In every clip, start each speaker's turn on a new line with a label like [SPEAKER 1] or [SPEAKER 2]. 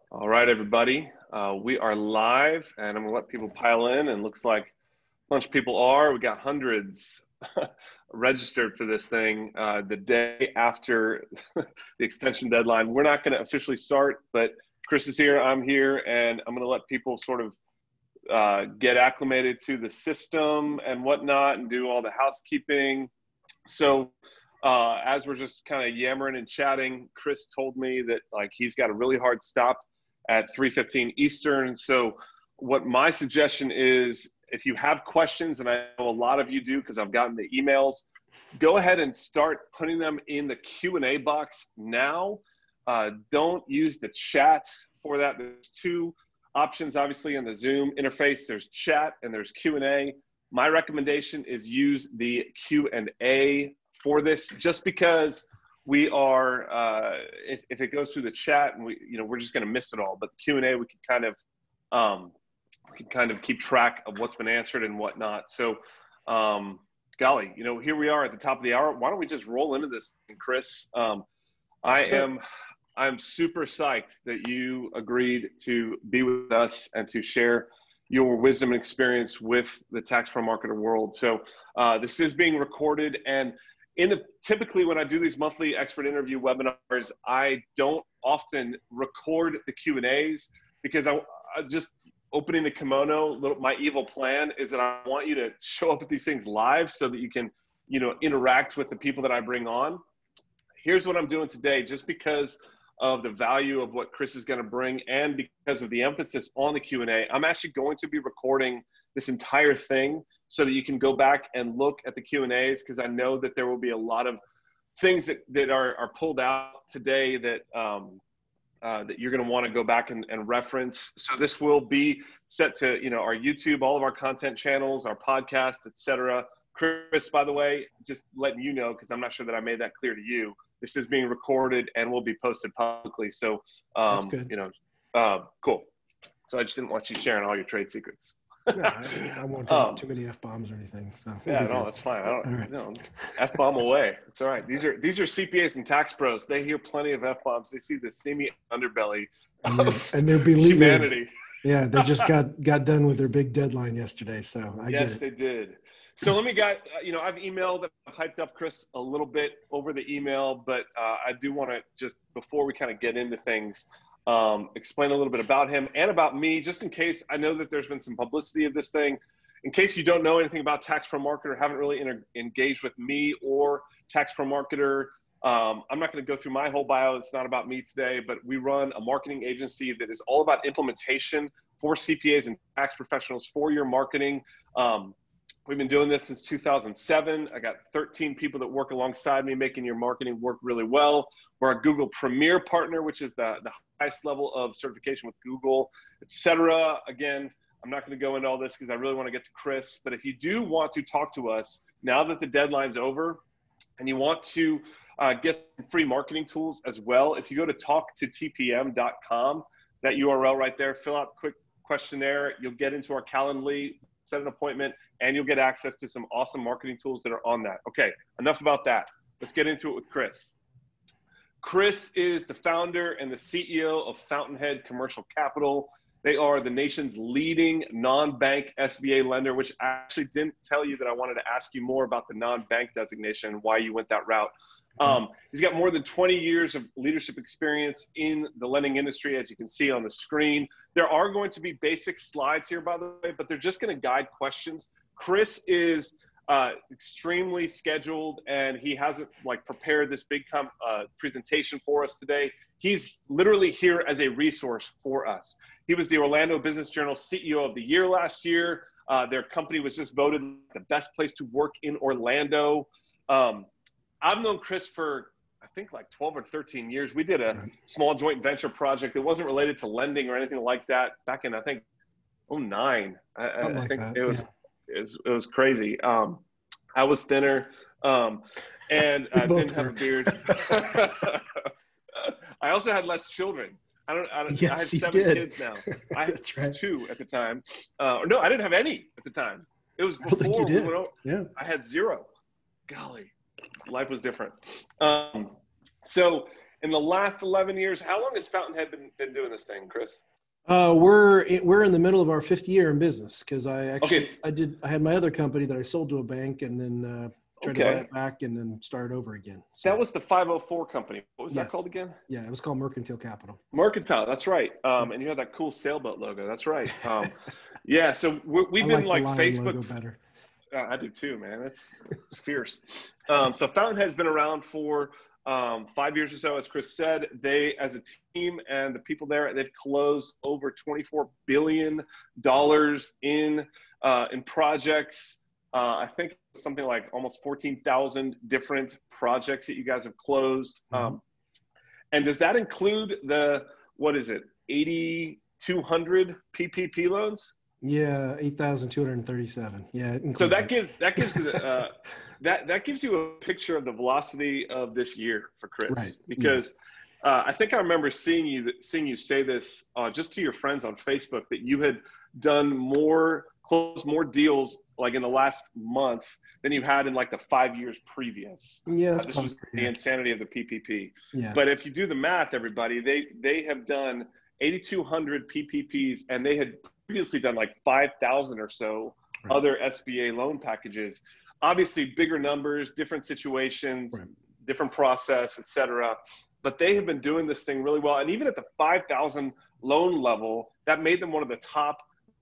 [SPEAKER 1] All right, everybody. We are live, and I'm going to let people pile in, and looks like a bunch of people are. We got hundreds registered for this thing the day after the extension deadline. We're not going to officially start, but Chris is here, I'm here, and I'm going to let people sort of get acclimated to the system and whatnot and do all the housekeeping. So as we're just kind of yammering and chatting, Chris told me that he's got a really hard stop at 3:15 Eastern. So what my suggestion is, if you have questions, and I know a lot of you do because I've gotten the emails, go ahead and start putting them in the Q&A box now. Don't use the chat for that. There's two options, obviously, in the Zoom interface. There's chat and there's Q&A. My recommendation is use the Q&A for this, just because we are, if it goes through the chat, and we're just going to miss it all. But the Q&A, we can kind of keep track of what's been answered and whatnot. So, golly, here we are at the top of the hour. Why don't we just roll into this, Chris? I'm super psyched that you agreed to be with us and to share your wisdom and experience with the TaxProMarketer world. So this is being recorded, and typically when I do these monthly expert interview webinars, I don't often record the Q&As because I just opening the kimono. My evil plan is that I want you to show up at these things live so that you can, interact with the people that I bring on. Here's what I'm doing today, just because of the value of what Chris is going to bring and because of the emphasis on the Q&A. I'm actually going to be recording this entire thing so that you can go back and look at the Q&As, because I know that there will be a lot of things that are pulled out today that that you're going to want to go back and reference. So this will be set to our YouTube, all of our content channels, our podcast, etc. Chris, by the way, just letting you know, because I'm not sure that I made that clear to you, this is being recorded and will be posted publicly. So
[SPEAKER 2] that's good.
[SPEAKER 1] Cool. So I just didn't want you sharing all your trade secrets.
[SPEAKER 2] No, I won't drop too many F-bombs or anything. So
[SPEAKER 1] no, that's fine. F-bomb away. It's all right. These are CPAs and tax pros. They hear plenty of F-bombs. They see the seamy underbelly
[SPEAKER 2] and they're beleaguered.
[SPEAKER 1] Humanity.
[SPEAKER 2] Yeah, they just got done with their big deadline yesterday. So I get it.
[SPEAKER 1] Yes, they did. So let me get, I've emailed, I've hyped up Chris a little bit over the email, but I do want to just, before we kind of get into things, explain a little bit about him and about me, just in case. I know that there's been some publicity of this thing. In case you don't know anything about TaxProMarketer, haven't really engaged with me or TaxProMarketer, I'm not going to go through my whole bio. It's not about me today, but we run a marketing agency that is all about implementation for CPAs and tax professionals for your marketing. We've been doing this since 2007. I got 13 people that work alongside me, making your marketing work really well. We're a Google Premier partner, which is the highest level of certification with Google, etc. Again, I'm not going to go into all this because I really want to get to Chris. But if you do want to talk to us now that the deadline's over and you want to get free marketing tools as well, if you go to talktotpm.com, that URL right there, fill out a quick questionnaire, you'll get into our Calendly, set an appointment, and you'll get access to some awesome marketing tools that are on that. Okay, enough about that. Let's get into it with Chris. Chris is the founder and the CEO of Fountainhead Commercial Capital. They are the nation's leading non-bank SBA lender, which I actually didn't tell you that I wanted to ask you more about the non-bank designation and why you went that route. He's got more than 20 years of leadership experience in the lending industry, as you can see on the screen. There are going to be basic slides here, by the way, but they're just going to guide questions. Chris is extremely scheduled, and he hasn't prepared this big presentation for us today. He's literally here as a resource for us. He was the Orlando Business Journal CEO of the Year last year. Their company was just voted the best place to work in Orlando. I've known Chris for, I think, 12 or 13 years. We did a small joint venture project. It wasn't related to lending or anything like that back in, I think, 2009. I think it was. Yeah. It was crazy. I was thinner, and I didn't have a beard. I also had less children.
[SPEAKER 2] Yes,
[SPEAKER 1] I had 7 kids now. I had
[SPEAKER 2] right.
[SPEAKER 1] 2 at the time. No, I didn't have any at the time. It was before we went over.
[SPEAKER 2] Yeah.
[SPEAKER 1] I had 0. Golly, life was different. So in the last 11 years. How long has Fountainhead been doing this thing, Chris?
[SPEAKER 2] We're in the middle of our 5th year in business because I
[SPEAKER 1] Okay.
[SPEAKER 2] had my other company that I sold to a bank and then tried to buy it back and then start over again. So,
[SPEAKER 1] that was the 504 company. What was that called again?
[SPEAKER 2] Yeah, it was called Mercantile Capital.
[SPEAKER 1] Mercantile, that's right. And you had that cool sailboat logo. That's right. Yeah, so we've been like Facebook.
[SPEAKER 2] Logo better.
[SPEAKER 1] I do too, man. It's fierce. So Fountainhead has been around for 5 years or so. As Chris said, they, as a team and the people there, they've closed over $24 billion in projects. I think something like almost 14,000 different projects that you guys have closed. And does that include what is it, 8,200 PPP loans?
[SPEAKER 2] Yeah, 8,237. Yeah.
[SPEAKER 1] So that gives you a picture of the velocity of this year for Chris,
[SPEAKER 2] right.
[SPEAKER 1] Because I think I remember seeing you say this just to your friends on Facebook, that you had closed more deals like in the last month than you had in like the 5 years previous.
[SPEAKER 2] Yeah,
[SPEAKER 1] this was the insanity of the PPP.
[SPEAKER 2] Yeah.
[SPEAKER 1] But if you do the math, everybody, they have done 8,200 PPPs, and they had previously done like 5,000 or so other SBA loan packages. Obviously, bigger numbers, different situations, different process, et cetera. But they have been doing this thing really well. And even at the 5,000 loan level, that made them one of the top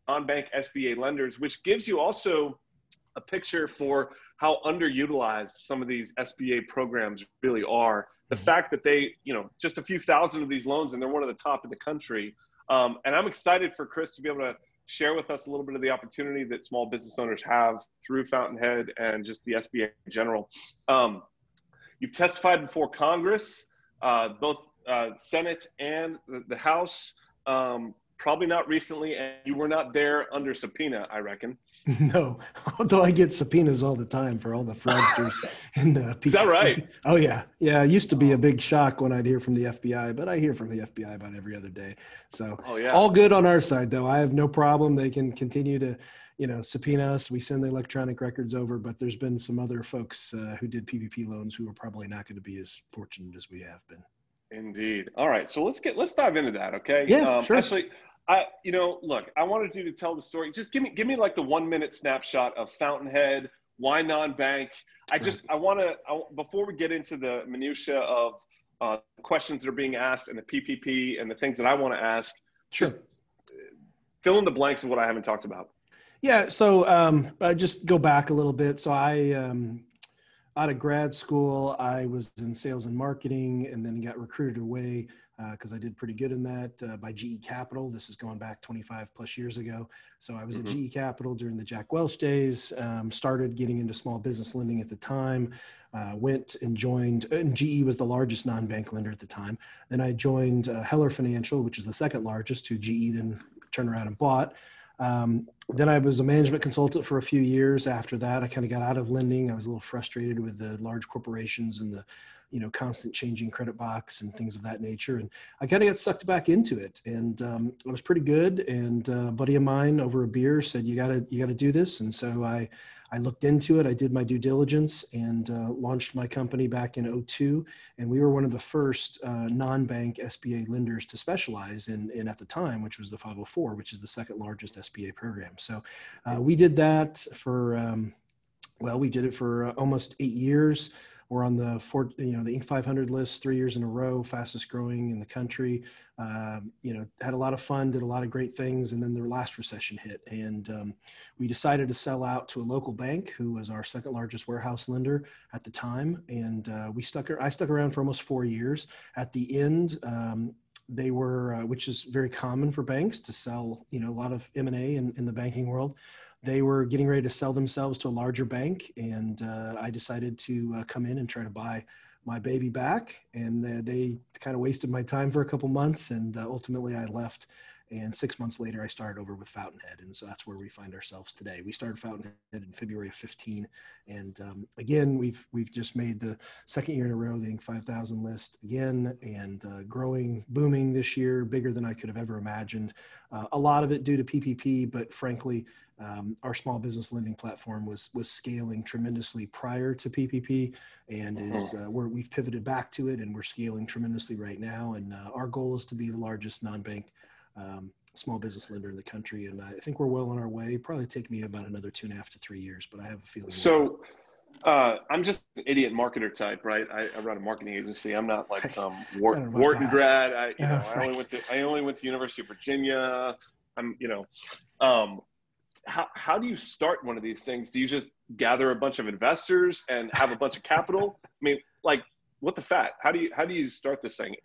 [SPEAKER 1] non-bank SBA lenders, which gives you also a picture for how underutilized some of these SBA programs really are. The fact that they, just a few thousand of these loans, and they're one of the top in the country. And I'm excited for Chris to be able to share with us a little bit of the opportunity that small business owners have through Fountainhead and just the SBA in general. You've testified before Congress, both Senate and the House. Probably not recently, and you were not there under subpoena, I reckon.
[SPEAKER 2] No, although I get subpoenas all the time for all the fraudsters. And
[SPEAKER 1] is that right?
[SPEAKER 2] Oh, yeah. Yeah, it used to be a big shock when I'd hear from the FBI, but I hear from the FBI about every other day. So all good on our side, though. I have no problem. They can continue to, subpoena us. We send the electronic records over, but there's been some other folks who did PPP loans who are probably not going to be as fortunate as we have been.
[SPEAKER 1] Indeed. All right. So let's dive into that. Okay.
[SPEAKER 2] Yeah, sure.
[SPEAKER 1] Actually, look, I wanted you to tell the story. Just give me like the 1 minute snapshot of Fountainhead. Why non-bank? Before we get into the minutia of questions that are being asked and the PPP and the things that I want to ask, just fill in the blanks of what I haven't talked about.
[SPEAKER 2] Yeah. So I just go back a little bit. So out of grad school, I was in sales and marketing, and then got recruited away because I did pretty good in that by GE Capital. This is going back 25 plus years ago. So I was at GE Capital during the Jack Welch days, started getting into small business lending at the time, went and joined, and GE was the largest non-bank lender at the time. Then I joined Heller Financial, which is the second largest, who GE then turned around and bought. Then I was a management consultant for a few years. After that, I kind of got out of lending. I was a little frustrated with the large corporations and the, constant changing credit box and things of that nature. And I kind of got sucked back into it. And I was pretty good. And a buddy of mine over a beer said, you gotta do this. And so I looked into it. I did my due diligence and launched my company back in 2002. And we were one of the first non-bank SBA lenders to specialize in at the time, which was the 504, which is the second largest SBA program. So we did that for, we did it for almost 8 years. We're on the Inc. 500 list 3 years in a row, fastest growing in the country. Had a lot of fun, did a lot of great things, and then the last recession hit, and we decided to sell out to a local bank who was our second largest warehouse lender at the time, and I stuck around for almost 4 years. At the end, they were, which is very common for banks to sell, a lot of M&A in the banking world. They were getting ready to sell themselves to a larger bank, and I decided to come in and try to buy my baby back. And they kind of wasted my time for a couple months, and ultimately I left And 6 months later, I started over with Fountainhead. And so that's where we find ourselves today. We started Fountainhead in February of 15. And again, we've just made the second year in a row, the Inc. 5000 list again, and growing, booming this year, bigger than I could have ever imagined. A lot of it due to PPP, but frankly, our small business lending platform was scaling tremendously prior to PPP, and we've pivoted back to it, and we're scaling tremendously right now. And our goal is to be the largest non-bank small business lender in the country, and I think we're well on our way. Probably take me about another 2.5 to 3 years, but I have a feeling.
[SPEAKER 1] So I'm just an idiot marketer type, right? I run a marketing agency. I'm not like some Wharton grad. I only went to University of Virginia. How do you start one of these things? Do you just gather a bunch of investors and have a bunch of capital? I mean, like, what the fat? How do you start this thing?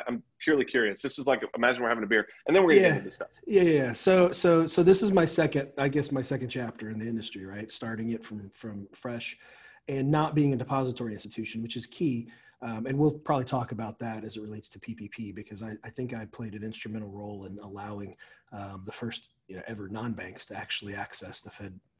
[SPEAKER 1] I'm purely curious. This is like, imagine we're having a beer, and then we're gonna get into this stuff.
[SPEAKER 2] Yeah. So this is my second chapter in the industry, right? Starting it from fresh, and not being a depository institution, which is key. And we'll probably talk about that as it relates to PPP, because I think I played an instrumental role in allowing the first ever non-banks to actually access the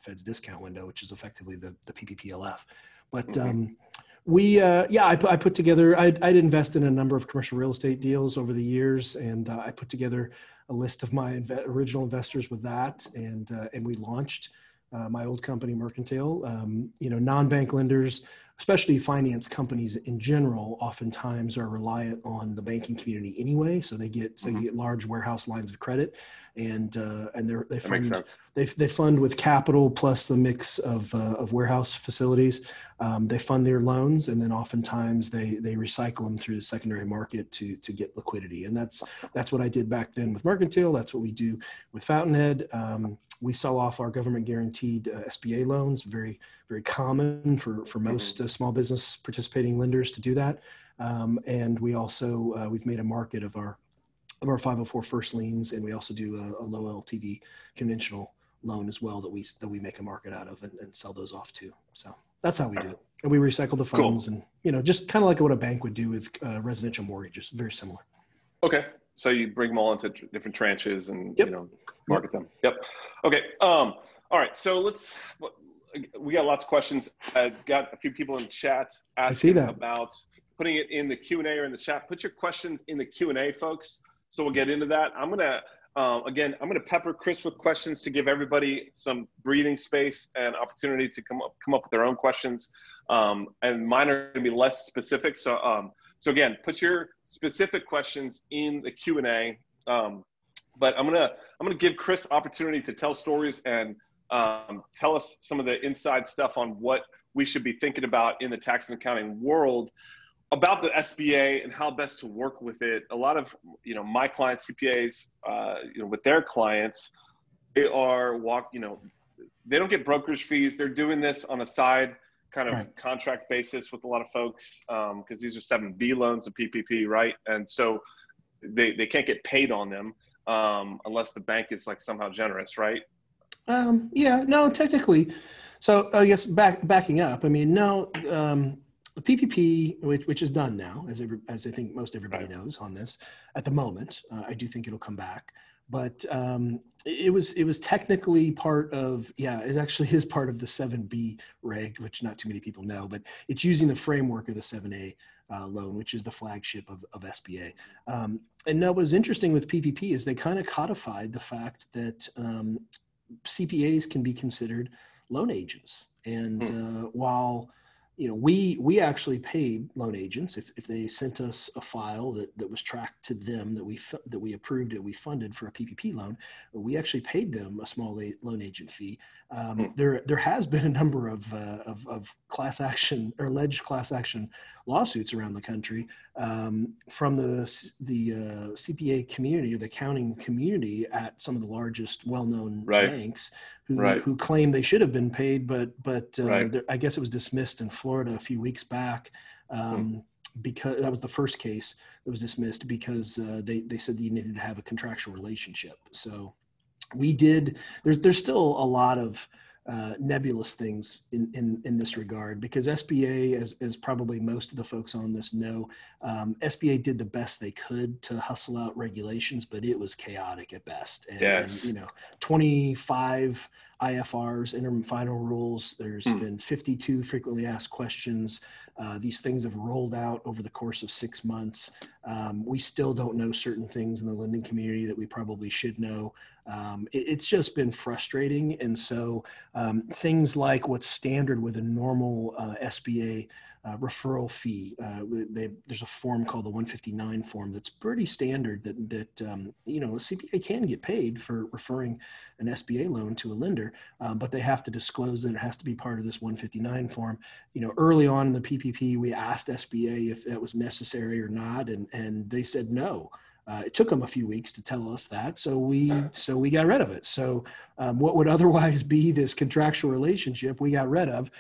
[SPEAKER 2] Fed's discount window, which is effectively the PPPLF. But I put together, I'd invest in a number of commercial real estate deals over the years, and I put together a list of my original investors with that, and we launched my old company, Mercantile. Non-bank lenders, especially finance companies in general, oftentimes are reliant on the banking community anyway. So they get large warehouse lines of credit, and they fund with capital plus the mix of warehouse facilities. They fund their loans, and then oftentimes they recycle them through the secondary market to get liquidity. And that's what I did back then with Mercantile. That's what we do with Fountainhead. We sell off our government guaranteed SBA loans, very, very common for most small business participating lenders to do that. And we also, we've made a market of our 504 first liens, and we also do a low LTV conventional loan as well that we make a market out of and sell those off too. So that's how we do it. And we recycle the funds. Cool. And, just kind of like what a bank would do with residential mortgages, very similar.
[SPEAKER 1] Okay. So you bring them all into different tranches and, market them. Yep. Okay. All right. So we got lots of questions. I've got a few people in the chat asking about putting it in the Q&A or in the chat. Put your questions in the Q&A, folks. So we'll get into that. I'm going to pepper Chris with questions to give everybody some breathing space and opportunity to come up with their own questions. And mine are going to be less specific. So again, put your specific questions in the Q&A. But I'm gonna give Chris opportunity to tell stories and tell us some of the inside stuff on what we should be thinking about in the tax and accounting world about the SBA and how best to work with it. A lot of my clients, CPAs, with their clients, they don't get brokerage fees. They're doing this on a side kind of contract basis with a lot of folks because these are 7B loans of PPP, right? And so they can't get paid on them unless the bank is like somehow generous, right?
[SPEAKER 2] No, technically. So I guess backing up, I mean, no, the PPP, which is done now, as I think most everybody knows on this at the moment. I do think it'll come back, but it was technically part of, it actually is part of the 7B reg, which not too many people know, but it's using the framework of the 7A loan, which is the flagship of SBA. And what was interesting with PPP is they kind of codified the fact that CPAs can be considered loan agents. And while we actually paid loan agents if they sent us a file that was tracked to them that we approved and we funded for a PPP loan, we actually paid them a small loan agent fee. There has been a number of class action or alleged class action lawsuits around the country from the CPA community or the accounting community at some of the largest well-known banks who claim they should have been paid, but I guess it was dismissed in Florida a few weeks back because that was the first case that was dismissed because they said that you needed to have a contractual relationship. So we did. There's still a lot of nebulous things in this regard, because SBA, as probably most of the folks on this know, SBA did the best they could to hustle out regulations, but it was chaotic at best. And 25 IFRs, interim final rules. There's been 52 frequently asked questions. These things have rolled out over the course of 6 months. We still don't know certain things in the lending community that we probably should know. It's just been frustrating. And so things like what's standard with a normal SBA referral fee, there's a form called the 159 form that's pretty standard that a CPA can get paid for referring an SBA loan to a lender, but they have to disclose that it has to be part of this 159 form. Early on in the PPP, we asked SBA if that was necessary or not, and they said no. It took them a few weeks to tell us that, so we got rid of it. So what would otherwise be this contractual relationship, we got rid of,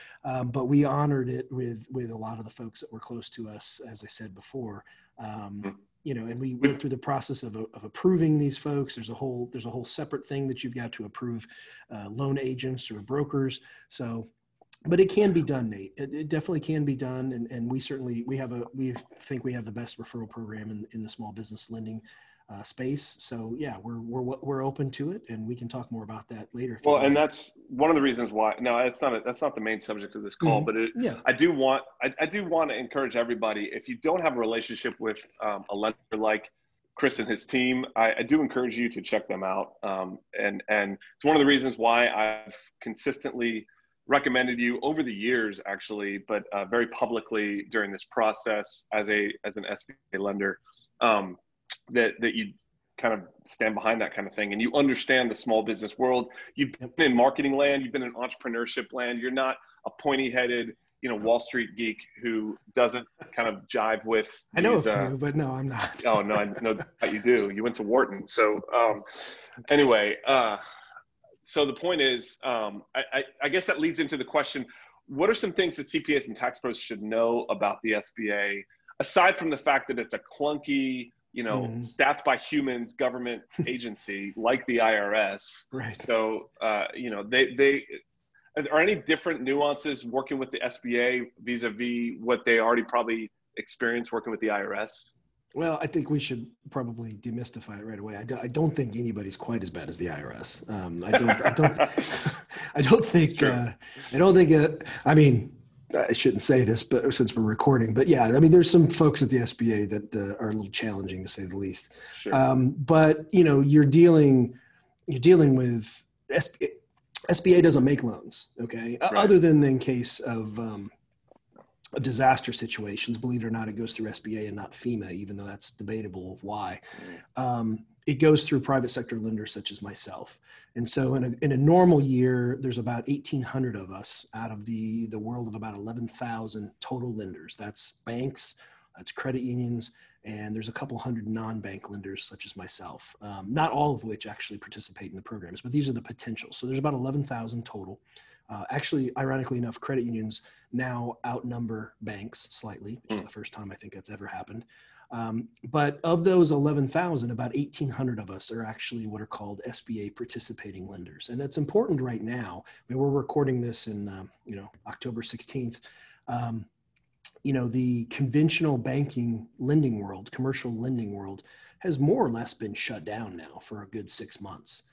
[SPEAKER 2] but we honored it with a lot of the folks that were close to us, as I said before. And we went through the process of approving these folks. There's a whole separate thing that you've got to approve loan agents or brokers. So. But it can be done, Nate. It definitely can be done, and we think we have the best referral program in the small business lending space. So yeah, we're open to it, and we can talk more about that later.
[SPEAKER 1] Well, and that's one of the reasons why. No, that's not the main subject of this call, but I do want to encourage everybody. If you don't have a relationship with a lender like Chris and his team, I do encourage you to check them out. And it's one of the reasons why I've consistently recommended you over the years, actually, but very publicly during this process as an SBA lender, that you kind of stand behind that kind of thing, and you understand the small business world. You've been in marketing land, you've been in entrepreneurship land. You're not a pointy-headed, Wall Street geek who doesn't kind of jive with.
[SPEAKER 2] I know a few, but no, I'm not.
[SPEAKER 1] Oh no, I know that you do. You went to Wharton, so anyway. So the point is, I guess that leads into the question, what are some things that CPAs and tax pros should know about the SBA, aside from the fact that it's a clunky, staffed by humans government agency like the IRS?
[SPEAKER 2] Right.
[SPEAKER 1] So, are any different nuances working with the SBA vis-a-vis what they already probably experienced working with the IRS?
[SPEAKER 2] Well, I think we should probably demystify it right away. I don't think anybody's quite as bad as the IRS. I mean, I shouldn't say this, but since we're recording, but yeah, I mean, there's some folks at the SBA that are a little challenging, to say the least.
[SPEAKER 1] Sure.
[SPEAKER 2] But you're dealing with SBA doesn't make loans, okay? Right. Other than in case of disaster situations. Believe it or not, it goes through SBA and not FEMA, even though that's debatable of why. It goes through private sector lenders such as myself. And so in a normal year, there's about 1,800 of us out of the world of about 11,000 total lenders. That's banks, that's credit unions, and there's a couple hundred non-bank lenders such as myself, not all of which actually participate in the programs, but these are the potentials. So there's about 11,000 total. Actually, ironically enough, credit unions now outnumber banks slightly, which is the first time I think that's ever happened. But of those 11,000, about 1,800 of us are actually what are called SBA participating lenders. And that's important right now. I mean, we're recording this in, October 16th. The conventional banking lending world, commercial lending world, has more or less been shut down now for a good 6 months,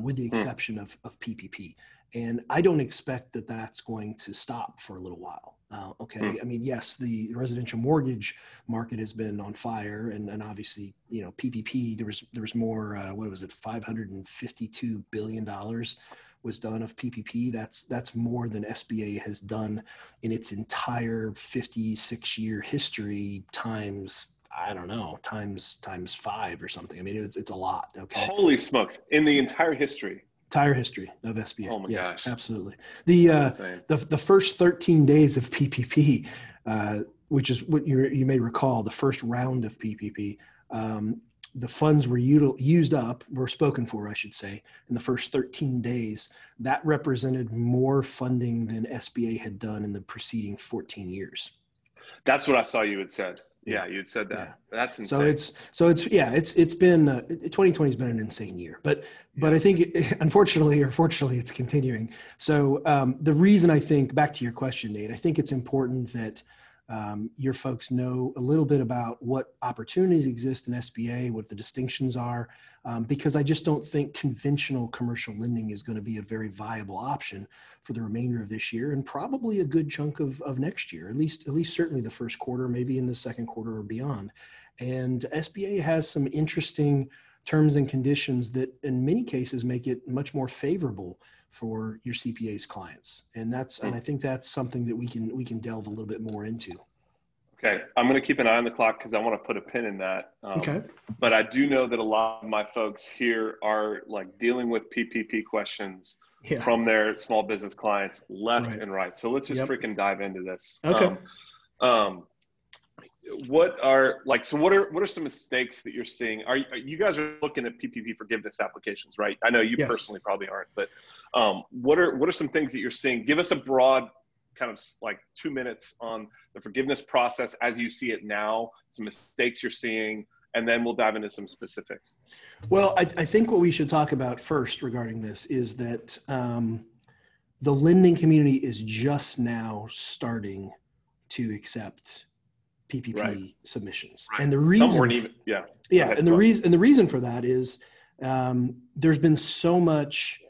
[SPEAKER 2] with the exception of PPP. And I don't expect that that's going to stop for a little while. Okay. I mean, yes, the residential mortgage market has been on fire, and obviously, PPP, there was more, $552 billion was done of PPP. That's more than SBA has done in its entire 56-year history times, I don't know, times 5 or something. I mean, it's a lot. Okay.
[SPEAKER 1] Holy smokes. In the entire history.
[SPEAKER 2] Entire history of SBA.
[SPEAKER 1] Oh my gosh.
[SPEAKER 2] Absolutely. The first 13 days of PPP, which is what you may recall, the first round of PPP, the funds were were spoken for, I should say, in the first 13 days. That represented more funding than SBA had done in the preceding 14 years.
[SPEAKER 1] That's what I saw you had said. Yeah, you'd said that.
[SPEAKER 2] Yeah.
[SPEAKER 1] That's
[SPEAKER 2] So
[SPEAKER 1] insane.
[SPEAKER 2] it's been 2020 has been an insane year, but I think unfortunately or fortunately it's continuing. So the reason I think, back to your question, Nate, I think it's important that your folks know a little bit about what opportunities exist in SBA, what the distinctions are, because I just don't think conventional commercial lending is going to be a very viable option for the remainder of this year and probably a good chunk of next year, at least certainly the first quarter, maybe in the second quarter or beyond. And SBA has some interesting terms and conditions that in many cases make it much more favorable for your CPA's clients. And and I think that's something that we can delve a little bit more into.
[SPEAKER 1] Okay. I'm going to keep an eye on the clock because I want to put a pin in that.
[SPEAKER 2] Okay.
[SPEAKER 1] But I do know that a lot of my folks here are like dealing with PPP questions from their small business clients left and right. So let's just freaking dive into this.
[SPEAKER 2] Okay.
[SPEAKER 1] What are some mistakes that you're seeing? Are you guys are looking at PPP forgiveness applications, right? I know you personally probably aren't, but what are some things that you're seeing? Give us a broad kind of like 2 minutes on the forgiveness process as you see it now, some mistakes you're seeing, and then we'll dive into some specifics.
[SPEAKER 2] Well, I think what we should talk about first regarding this is that the lending community is just now starting to accept PPP submissions.
[SPEAKER 1] Right.
[SPEAKER 2] And the reason,
[SPEAKER 1] some weren't even,
[SPEAKER 2] and the reason for that is there's been so much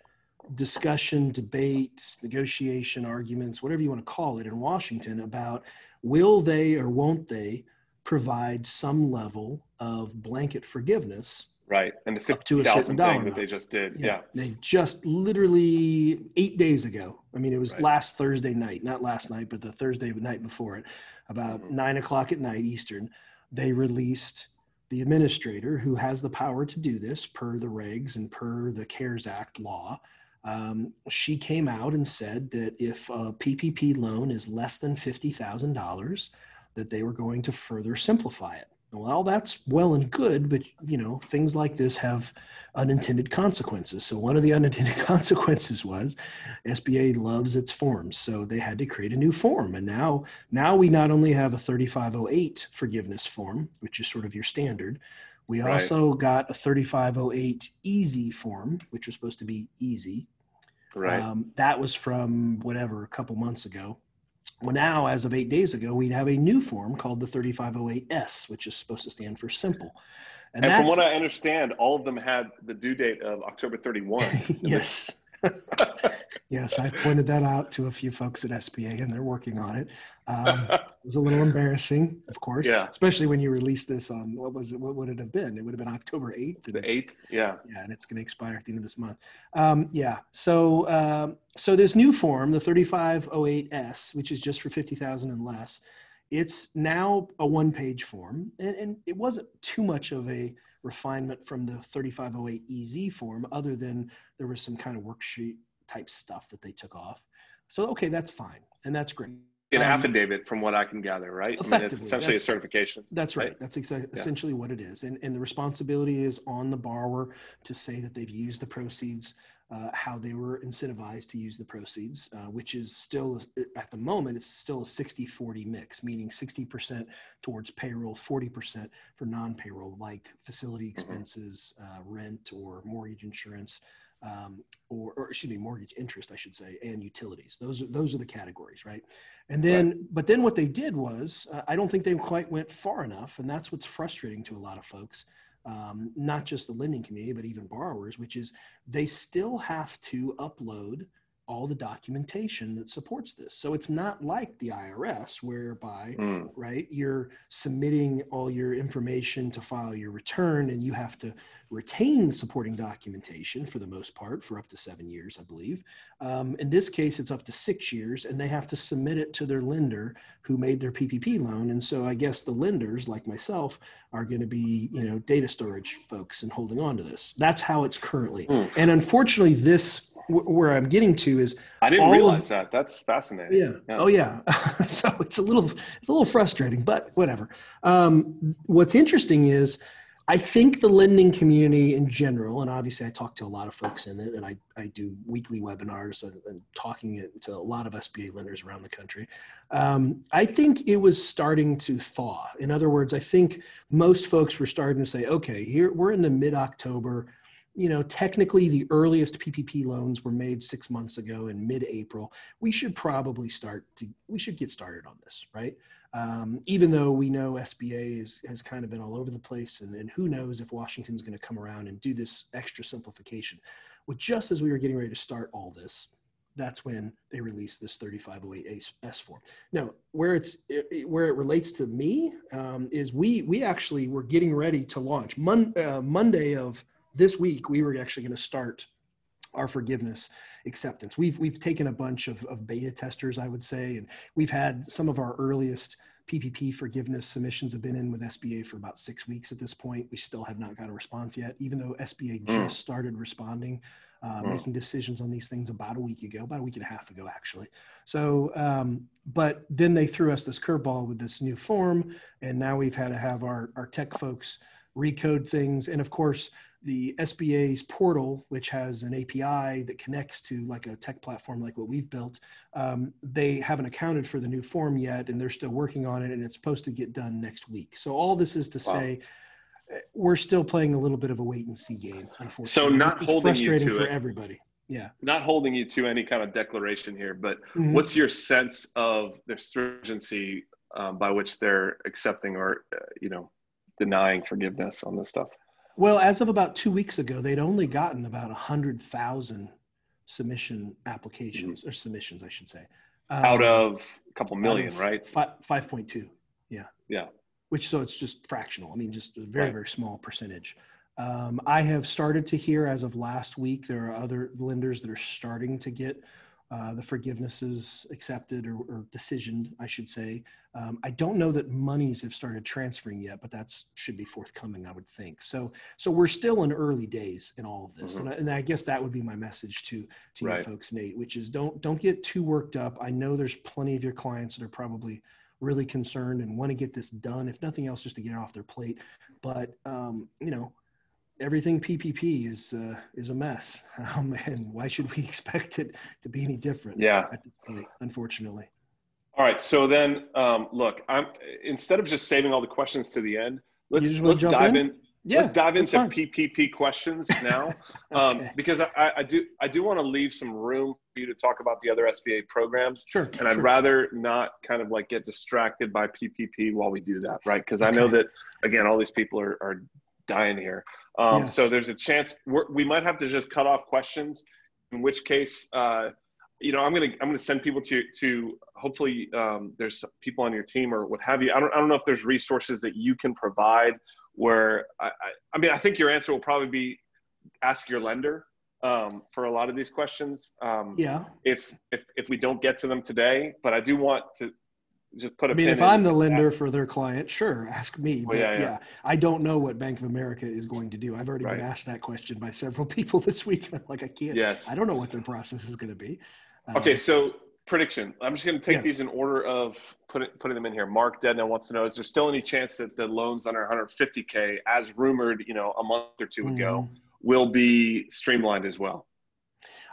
[SPEAKER 2] discussion, debate, negotiation, arguments, whatever you want to call it, in Washington about will they or won't they provide some level of blanket forgiveness.
[SPEAKER 1] Right. And the $50,000 thing that they just did. Yeah.
[SPEAKER 2] They just literally 8 days ago. I mean, it was last Thursday night, not last night, but the Thursday night before it, about 9 o'clock at night Eastern, they released the administrator who has the power to do this per the regs and per the CARES Act law. She came out and said that if a PPP loan is less than $50,000, that they were going to further simplify it. Well, that's well and good, but things like this have unintended consequences. So one of the unintended consequences was SBA loves its forms. So they had to create a new form. And now we not only have a 3508 forgiveness form, which is sort of your standard. We also got a 3508 easy form, which was supposed to be easy.
[SPEAKER 1] Right.
[SPEAKER 2] That was from a couple months ago. Well, now, as of 8 days ago, we have a new form called the 3508S, which is supposed to stand for simple.
[SPEAKER 1] And from what I understand, all of them had the due date of October 31.
[SPEAKER 2] Yes. Yes, I've pointed that out to a few folks at SBA, and they're working on it. It was a little embarrassing, of course, especially when you release this on, what would it have been? It would have been October 8th.
[SPEAKER 1] The 8th, yeah.
[SPEAKER 2] Yeah, and it's going to expire at the end of this month. So this new form, the 3508S, which is just for $50,000 and less, it's now a one-page form, and it wasn't too much of a refinement from the 3508 EZ form, other than there was some kind of worksheet type stuff that they took off. So, okay, that's fine. And that's great.
[SPEAKER 1] An affidavit from what I can gather, right?
[SPEAKER 2] Effectively,
[SPEAKER 1] I mean, it's essentially a certification.
[SPEAKER 2] That's right. That's essentially what it is. And the responsibility is on the borrower to say that they've used the proceeds, how they were incentivized to use the proceeds, which is still, at the moment, it's still a 60-40 mix, meaning 60% towards payroll, 40% for non-payroll, like facility expenses, rent or mortgage insurance, or mortgage interest, I should say, and utilities. Those are the categories, right? And then, but then what they did was, I don't think they quite went far enough, and that's what's frustrating to a lot of folks. Not just the lending community, but even borrowers, which is they still have to upload all the documentation that supports this. So it's not like the IRS whereby, right, you're submitting all your information to file your return and you have to retain the supporting documentation for the most part for up to 7 years, I believe. In this case, it's up to 6 years, and they have to submit it to their lender who made their PPP loan. And so I guess the lenders like myself are going to be, data storage folks and holding on to this. That's how it's currently. And unfortunately, where I'm getting to is
[SPEAKER 1] I didn't realize that. That's fascinating.
[SPEAKER 2] Yeah. Oh yeah. So it's a little frustrating, but whatever. What's interesting is I think the lending community in general, and obviously I talk to a lot of folks in it, and I do weekly webinars and talking to a lot of SBA lenders around the country. I think it was starting to thaw. In other words, I think most folks were starting to say, okay, here we're in the mid-October. Technically the earliest PPP loans were made 6 months ago in mid-April. We should get started on this, right? Even though we know SBA has kind of been all over the place, and who knows if Washington's going to come around and do this extra simplification. Well, just as we were getting ready to start all this, that's when they released this 3508S form. Now, where it relates to me is we actually were getting ready to launch Monday of this week. We were actually going to start our forgiveness acceptance. We've taken a bunch of beta testers, I would say, and we've had some of our earliest PPP forgiveness submissions have been in with SBA for about 6 weeks at this point. We still have not got a response yet, even though SBA just started responding, making decisions on these things about a week and a half ago, actually. So, but then they threw us this curveball with this new form, and now we've had to have our tech folks recode things. And of course, the SBA's portal, which has an API that connects to like a tech platform like what we've built, they haven't accounted for the new form yet, and they're still working on it, and it's supposed to get done next week. So all this is to say, we're still playing a little bit of a wait and see game, unfortunately.
[SPEAKER 1] So not holding you to
[SPEAKER 2] for
[SPEAKER 1] it.
[SPEAKER 2] Everybody. Yeah.
[SPEAKER 1] Not holding you to any kind of declaration here, but what's your sense of the stringency by which they're accepting or, denying forgiveness on this stuff?
[SPEAKER 2] Well, as of about 2 weeks ago, they'd only gotten about 100,000 submission applications or submissions, I should say.
[SPEAKER 1] Out of a couple million, right?
[SPEAKER 2] 5.2. Yeah.
[SPEAKER 1] Yeah.
[SPEAKER 2] So it's just fractional. I mean, just a very, very small percentage. I have started to hear as of last week, there are other lenders that are starting to get the forgivenesses accepted or decisioned, I should say. I don't know that monies have started transferring yet, but that should be forthcoming, I would think. So we're still in early days in all of this. And I guess that would be my message to you folks, Nate, which is don't get too worked up. I know there's plenty of your clients that are probably really concerned and want to get this done, if nothing else, just to get it off their plate. But, everything PPP is a mess. And why should we expect it to be any different? At this point, unfortunately.
[SPEAKER 1] All right. So then, look, instead of just saving all the questions to the end, let's dive in.
[SPEAKER 2] Yeah,
[SPEAKER 1] let's dive into
[SPEAKER 2] fine.
[SPEAKER 1] PPP questions now, because I do want to leave some room for you to talk about the other SBA programs.
[SPEAKER 2] Sure.
[SPEAKER 1] And I'd rather not kind of like get distracted by PPP while we do that, right? Because I know that, again, all these people are dying here. So there's a chance we might have to just cut off questions, in which case, I'm gonna send people to hopefully there's people on your team or what have you. I don't know if there's resources that you can provide where I think your answer will probably be ask your lender for a lot of these questions. If we don't get to them today, but I do want to just put a pin
[SPEAKER 2] if I'm the lender for their client, sure, ask me. But
[SPEAKER 1] yeah,
[SPEAKER 2] I don't know what Bank of America is going to do. I've already been asked that question by several people this week. I'm like, I can't. I don't know what their process is going to be.
[SPEAKER 1] Okay, so prediction. I'm just going to take these in order of putting them in here. Mark Dedna wants to know, is there still any chance that the loans under 150K, as rumored, a month or two ago, will be streamlined as well?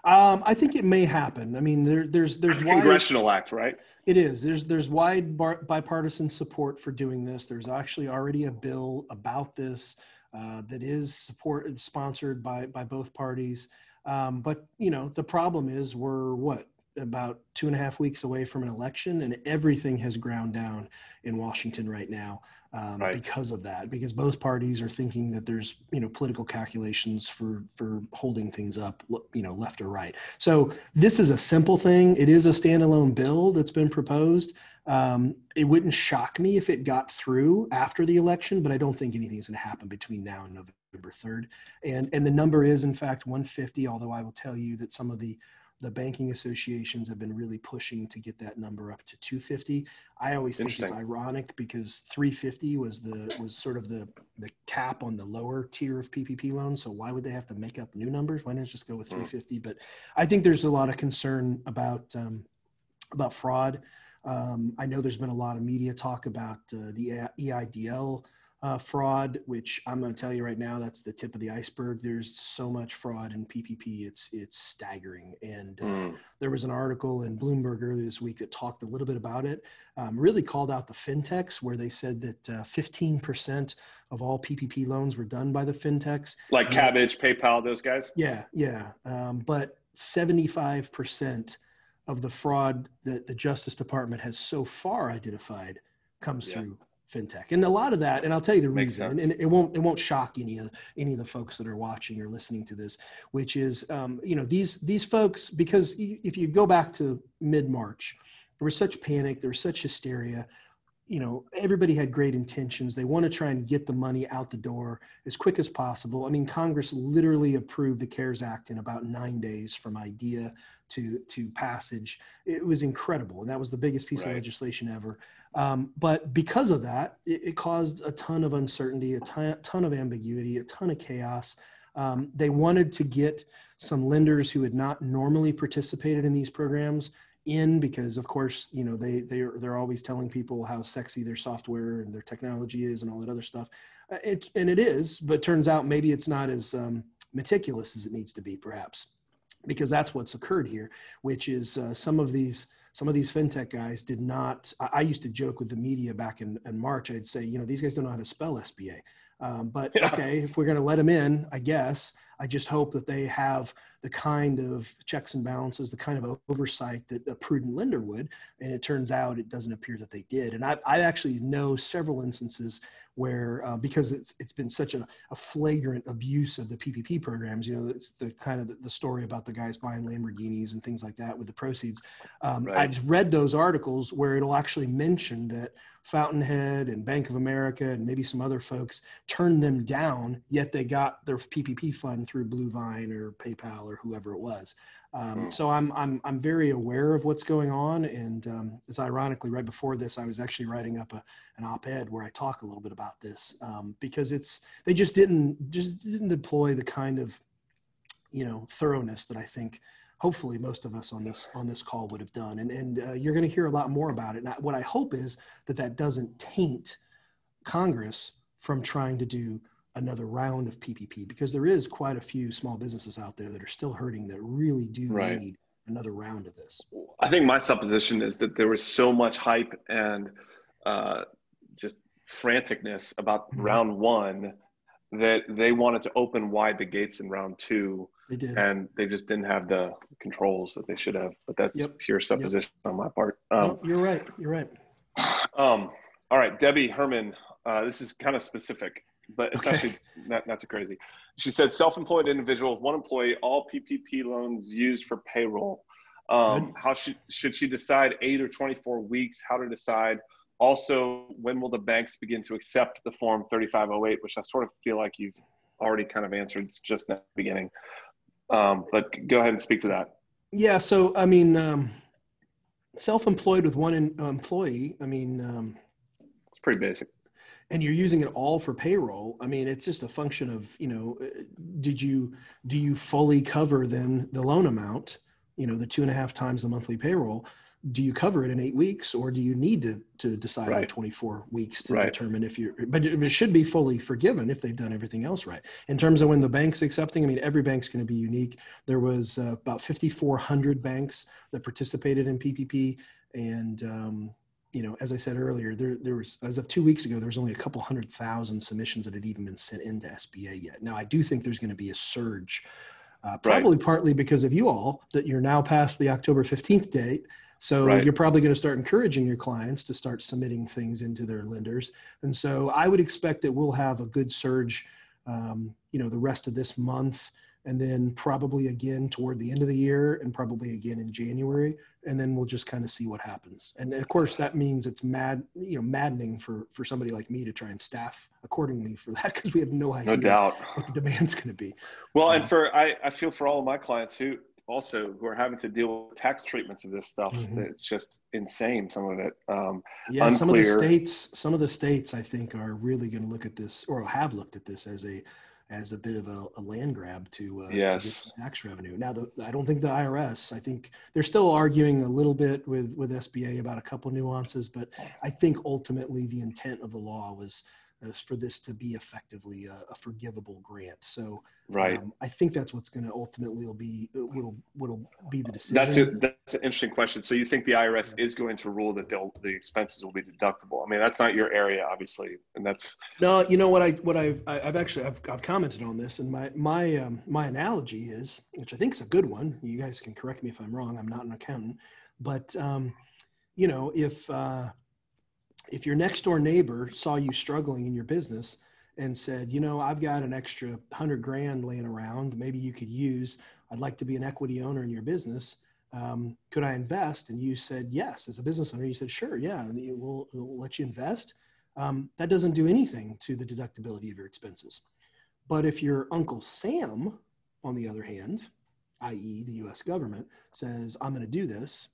[SPEAKER 2] I think it may happen. I mean, there's
[SPEAKER 1] it's a congressional act, right?
[SPEAKER 2] It is. There's wide bipartisan support for doing this. There's actually already a bill about this that is sponsored by both parties. But the problem is we're about 2.5 weeks away from an election, and everything has ground down in Washington right now because of that, because both parties are thinking that there's, political calculations for holding things up, left or right. So this is a simple thing. It is a standalone bill that's been proposed. It wouldn't shock me if it got through after the election, but I don't think anything's going to happen between now and November 3rd. And the number is, in fact, 150, although I will tell you that some of the banking associations have been really pushing to get that number up to 250. I always think it's ironic because 350 was sort of the cap on the lower tier of PPP loans. So why would they have to make up new numbers? Why not just go with 350? But I think there's a lot of concern about fraud. I know there's been a lot of media talk about the EIDL fraud, which I'm going to tell you right now, that's the tip of the iceberg. There's so much fraud in PPP. It's staggering. And there was an article in Bloomberg earlier this week that talked a little bit about it, really called out the fintechs, where they said that 15% of all PPP loans were done by the fintechs.
[SPEAKER 1] Like Cabbage, PayPal, those guys?
[SPEAKER 2] Yeah. But 75% of the fraud that the Justice Department has so far identified comes through fintech. And a lot of that, and I'll tell you the reason, and it won't shock any of the folks that are watching or listening to this, which is, these folks, because if you go back to mid-March, there was such panic, there was such hysteria. Everybody had great intentions. They want to try and get the money out the door as quick as possible. I mean, Congress literally approved the CARES Act in about 9 days from idea to passage. It was incredible. And that was the biggest piece of legislation ever. But because of that, it caused a ton of uncertainty, a ton of ambiguity, a ton of chaos. They wanted to get some lenders who had not normally participated in these programs in, because of course, they're always telling people how sexy their software and their technology is and all that other stuff. And it is, but turns out maybe it's not as meticulous as it needs to be, perhaps, because that's what's occurred here, which is some of these fintech guys did not. I used to joke with the media back in March. I'd say, these guys don't know how to spell SBA. But okay, if we're going to let them in, I guess, I just hope that they have the kind of checks and balances, the kind of oversight that a prudent lender would. And it turns out it doesn't appear that they did. And I actually know several instances where, because it's been such a flagrant abuse of the PPP programs, it's the kind of the story about the guys buying Lamborghinis and things like that with the proceeds. I've read those articles where it'll actually mention that Fountainhead and Bank of America and maybe some other folks turned them down, yet they got their PPP fund through Blue Vine or PayPal or whoever it was. So I'm very aware of what's going on. And it's ironically, right before this, I was actually writing up an op-ed where I talk a little bit about this, because they just didn't deploy the kind of, thoroughness that I think hopefully most of us on this call would have done. And you're going to hear a lot more about it. And what I hope is that doesn't taint Congress from trying to do another round of PPP, because there is quite a few small businesses out there that are still hurting that really do need another round of this.
[SPEAKER 1] I think my supposition is that there was so much hype and just franticness about round one that they wanted to open wide the gates in round two.
[SPEAKER 2] They did.
[SPEAKER 1] And they just didn't have the controls that they should have. But that's pure supposition on my part.
[SPEAKER 2] No, you're right. You're right.
[SPEAKER 1] All right, Debbie Herman. This is kind of specific, but it's actually not too crazy. She said, self-employed individual with one employee, all PPP loans used for payroll. How should she decide 8 or 24 weeks? How to decide? Also, when will the banks begin to accept the form 3508, which I sort of feel like you've already kind of answered just in the beginning. But go ahead and speak to that.
[SPEAKER 2] Yeah. So, I mean, self-employed with one employee, I mean,
[SPEAKER 1] it's pretty basic.
[SPEAKER 2] And you're using it all for payroll. I mean, it's just a function of, do you fully cover then the loan amount, the 2.5 times the monthly payroll? Do you cover it in 8 weeks, or do you need to decide on 24 weeks to determine but it should be fully forgiven if they've done everything else right. In terms of when the bank's accepting, I mean, every bank's going to be unique. There was about 5,400 banks that participated in PPP. And, as I said earlier, there was, as of 2 weeks ago, there was only a couple 100,000 submissions that had even been sent into SBA yet. Now, I do think there's going to be a surge, probably partly because of you all, that you're now past the October 15th date. So you're probably going to start encouraging your clients to start submitting things into their lenders. And so I would expect that we'll have a good surge, the rest of this month, and then probably again toward the end of the year, and probably again in January. And then we'll just kind of see what happens. And of course that means it's maddening for somebody like me to try and staff accordingly for that, because we have no idea what the demand's going to be.
[SPEAKER 1] Well, and I feel for all of my clients who are having to deal with tax treatments of this stuff. It's just insane, some of it. Unclear.
[SPEAKER 2] Some of the states I think are really going to look at this, or have looked at this as a bit of a land grab to get some tax revenue. Now, I don't think the IRS, I think they're still arguing a little bit with SBA about a couple nuances, but I think ultimately the intent of the law was for this to be effectively a forgivable grant. So
[SPEAKER 1] Right.
[SPEAKER 2] I think that's what's going to ultimately will be the decision.
[SPEAKER 1] That's an interesting question. So you think the IRS is going to rule that the expenses will be deductible? I mean, that's not your area, obviously, and that's
[SPEAKER 2] no. You know I've commented on this, and my analogy is, which I think is a good one. You guys can correct me if I'm wrong. I'm not an accountant, but you know, if your next door neighbor saw you struggling in your business and said, you know, I've got an extra $100,000 laying around, maybe you could use, I'd like to be an equity owner in your business. Could I invest? And you said, yes, as a business owner, you said, sure. Yeah. And we'll let you invest. That doesn't do anything to the deductibility of your expenses. But if your Uncle Sam, on the other hand, i.e. the US government, says, I'm going to do this,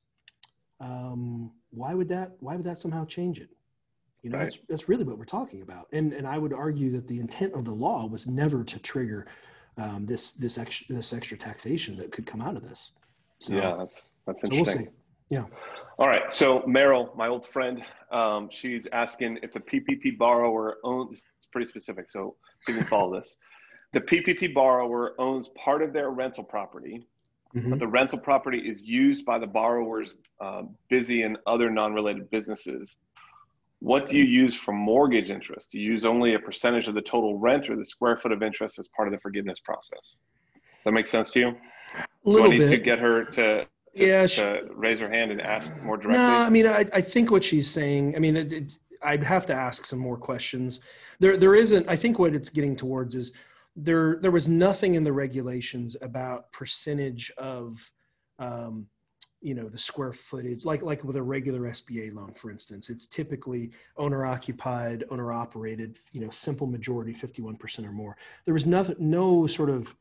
[SPEAKER 2] why would that somehow change it? You know,
[SPEAKER 1] right.
[SPEAKER 2] that's really what we're talking about. And I would argue that the intent of the law was never to trigger this extra taxation that could come out of this. So,
[SPEAKER 1] yeah, that's interesting.
[SPEAKER 2] So we'll see. Yeah.
[SPEAKER 1] All right. So Meryl, my old friend, she's asking if the PPP borrower owns, it's pretty specific, so you can follow this. The PPP borrower owns part of their rental property, but the rental property is used by the borrower's busy and other non-related businesses. What do you use for mortgage interest? Do you use only a percentage of the total rent or the square foot of interest as part of the forgiveness process? Does that make sense to you? Do I need to get her to raise her hand and ask more directly?
[SPEAKER 2] No, I mean, I think what she's saying, I mean, I'd have to ask some more questions. There isn't, I think what it's getting towards is there was nothing in the regulations about percentage of, you know, the square footage, like with a regular SBA loan, for instance. It's typically owner occupied, owner operated, you know, simple majority, 51% or more. There was no sort of,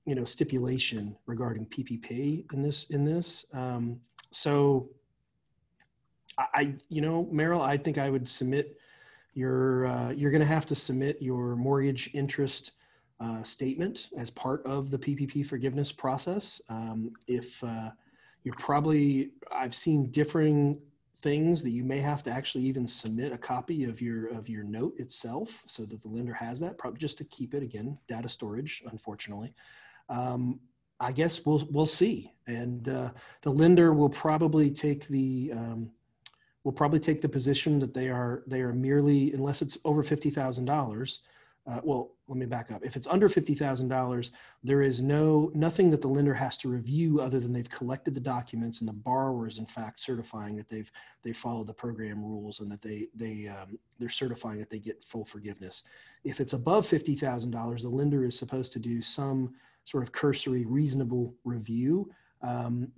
[SPEAKER 2] you know, stipulation regarding PPP in this. So you know, Meryl, I think I would submit you're going to have to submit your mortgage interest statement as part of the PPP forgiveness process. I've seen differing things that you may have to actually even submit a copy of your note itself so that the lender has that, probably just to keep it, again, data storage, unfortunately. I guess we'll see. And the lender will probably take the position that they are merely, unless it's over $50,000. Well, let me back up. If it's under $50,000, there is nothing that the lender has to review other than they've collected the documents and the borrower is in fact certifying that they followed the program rules and that they're certifying that they get full forgiveness. If it's above $50,000, the lender is supposed to do some sort of cursory, reasonable review.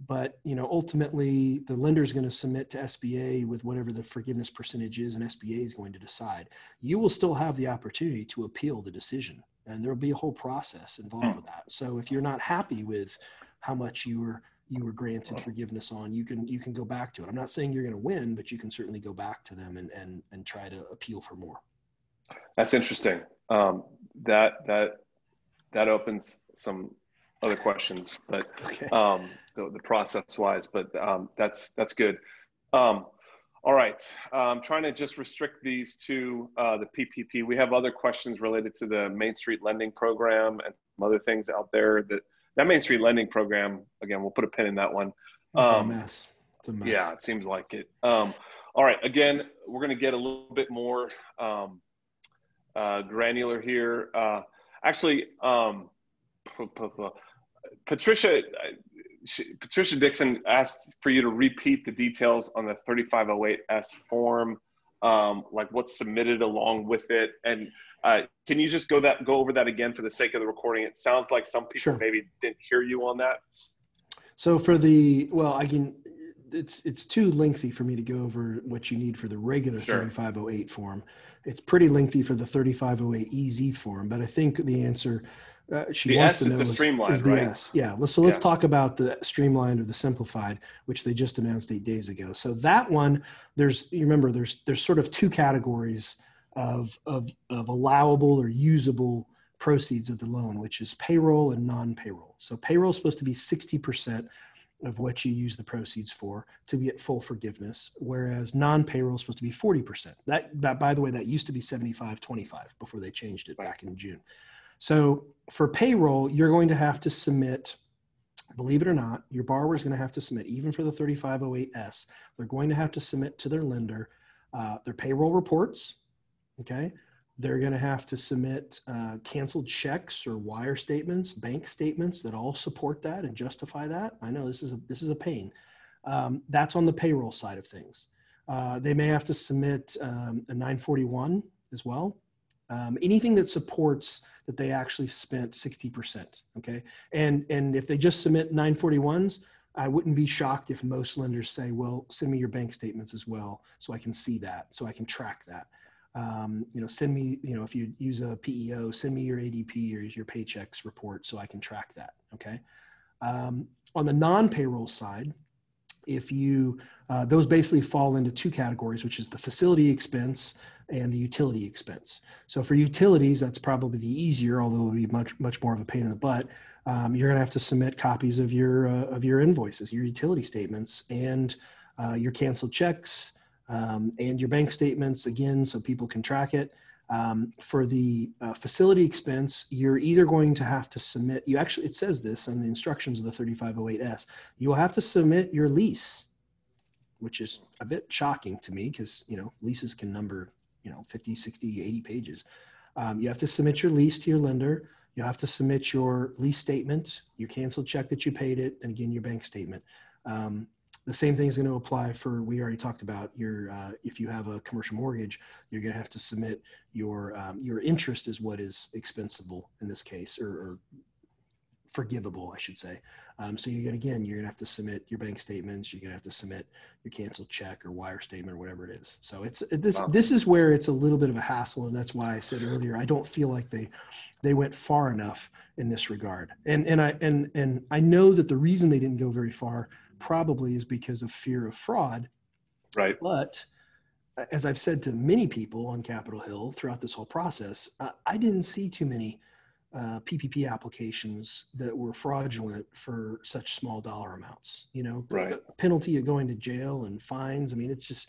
[SPEAKER 2] But, you know, ultimately the lender is going to submit to SBA with whatever the forgiveness percentage is, and SBA is going to decide. You will still have the opportunity to appeal the decision, and there'll be a whole process involved with that. So if you're not happy with how much you were granted forgiveness on, you can go back to it. I'm not saying you're going to win, but you can certainly go back to them and try to appeal for more.
[SPEAKER 1] That's interesting. That opens some other questions, but
[SPEAKER 2] okay.
[SPEAKER 1] The process wise, but that's good. All right. I'm trying to just restrict these to the PPP. We have other questions related to the Main Street Lending Program and some other things out there. That Main Street Lending Program, again, we'll put a pin in that one.
[SPEAKER 2] It's a mess. It's a mess.
[SPEAKER 1] Yeah, it seems like it. All right. Again, we're going to get a little bit more granular here. Actually, Patricia Dixon asked for you to repeat the details on the 3508S form, like what's submitted along with it. And can you just go over that again for the sake of the recording? It sounds like some people maybe didn't hear you on that. So
[SPEAKER 2] for it's too lengthy for me to go over what you need for the regular 3508 form. It's pretty lengthy for the 3508EZ form, but I think the answer she wants to know is the S. Yeah. So let's talk about the streamlined or the simplified, which they just announced 8 days ago. So that one, there's sort of two categories of allowable or usable proceeds of the loan, which is payroll and non-payroll. So payroll is supposed to be 60% of what you use the proceeds for to get full forgiveness, whereas non-payroll is supposed to be 40%. That, by the way, that used to be 75-25 before they changed it back in June. So for payroll, you're going to have to submit, believe it or not, your borrower is going to have to submit, even for the 3508S, they're going to have to submit to their lender their payroll reports, okay? They're going to have to submit canceled checks or wire statements, bank statements that all support that and justify that. I know this is a pain. That's on the payroll side of things. They may have to submit a 941 as well. Anything that supports that they actually spent 60%. Okay, and if they just submit 941s, I wouldn't be shocked if most lenders say, "Well, send me your bank statements as well, so I can see that, so I can track that." Send me, if you use a PEO, send me your ADP or your paychecks report so I can track that. Okay. On the non-payroll side, if you, those basically fall into two categories, which is the facility expense and the utility expense. So for utilities, that's probably the easier, although it'll be much more of a pain in the butt. You're going to have to submit copies of your invoices, your utility statements, and your canceled checks, and your bank statements, again, so people can track it. For the facility expense, you're either going to have to submit, it says this on the instructions of the 3508S, you will have to submit your lease, which is a bit shocking to me because, leases can number, 50, 60, 80 pages. You have to submit your lease to your lender. You have to submit your lease statement, your canceled check that you paid it, and again, your bank statement. The same thing is going to apply for, we already talked about if you have a commercial mortgage, you're going to have to submit your interest is what is expensable in this case, or forgivable, I should say. So you're going to have to submit your bank statements. You're going to have to submit your canceled check or wire statement or whatever it is. So this is where it's a little bit of a hassle. And that's why I said earlier, I don't feel like they went far enough in this regard. And I know that the reason they didn't go very far probably is because of fear of fraud.
[SPEAKER 1] Right.
[SPEAKER 2] But as I've said to many people on Capitol Hill throughout this whole process, I didn't see too many PPP applications that were fraudulent for such small dollar amounts.
[SPEAKER 1] Right.
[SPEAKER 2] The penalty of going to jail and fines. I mean, it's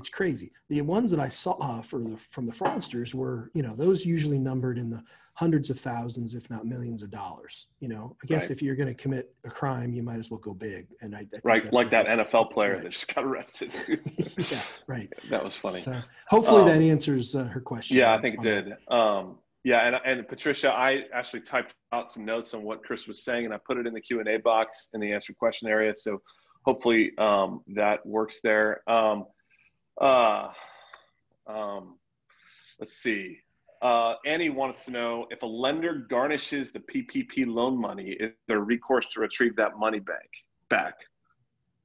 [SPEAKER 2] crazy. The ones that I saw from the fraudsters were, those usually numbered in the hundreds of thousands, if not millions of dollars. I guess if you're going to commit a crime, you might as well go big. And I think
[SPEAKER 1] like that NFL player that just got arrested.
[SPEAKER 2] Yeah, right.
[SPEAKER 1] That was funny.
[SPEAKER 2] So hopefully that answers her question.
[SPEAKER 1] Yeah, I think it did. Yeah, and Patricia, I actually typed out some notes on what Chris was saying, and I put it in the Q&A box in the answer question area. So hopefully that works there. Let's see. Annie wants to know, if a lender garnishes the PPP loan money, is there recourse to retrieve that money back?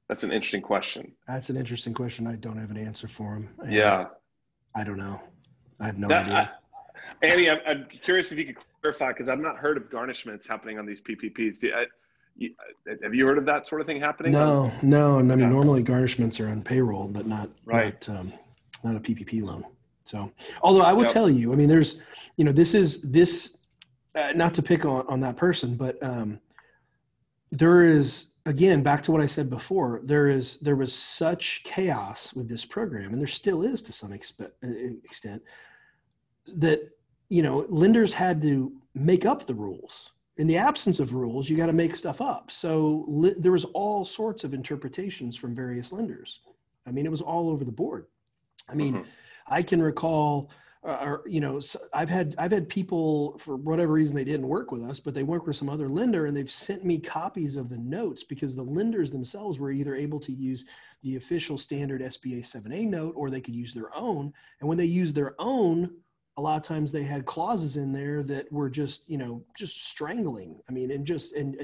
[SPEAKER 1] That's an interesting question.
[SPEAKER 2] That's an interesting question. I don't have an answer for him.
[SPEAKER 1] Yeah.
[SPEAKER 2] I don't know. I have no idea.
[SPEAKER 1] Annie, I'm curious if you could clarify, because I've not heard of garnishments happening on these PPPs. Have you heard of that sort of thing happening?
[SPEAKER 2] No. And I mean, normally garnishments are on payroll, but not a PPP loan. So, although I will tell you, I mean, there's, this not to pick on that person, but there is, again, back to what I said before, there was such chaos with this program, and there still is to some extent, that lenders had to make up the rules. In the absence of rules, you got to make stuff up. So there was all sorts of interpretations from various lenders. I mean, it was all over the board. I mean, I can recall, I've had people, for whatever reason, they didn't work with us, but they work with some other lender, and they've sent me copies of the notes because the lenders themselves were either able to use the official standard SBA 7A note, or they could use their own. And when they used their own, a lot of times they had clauses in there that were just strangling. I mean, and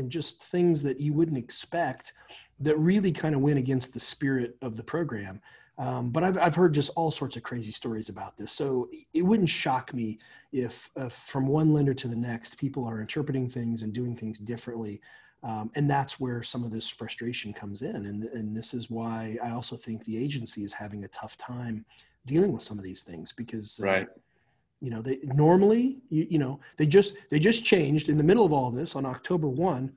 [SPEAKER 2] just things that you wouldn't expect that really kind of went against the spirit of the program. But I've heard just all sorts of crazy stories about this. So it wouldn't shock me if from one lender to the next, people are interpreting things and doing things differently. And that's where some of this frustration comes in. And this is why I also think the agency is having a tough time dealing with some of these things, because they normally, they just changed in the middle of all this on October 1.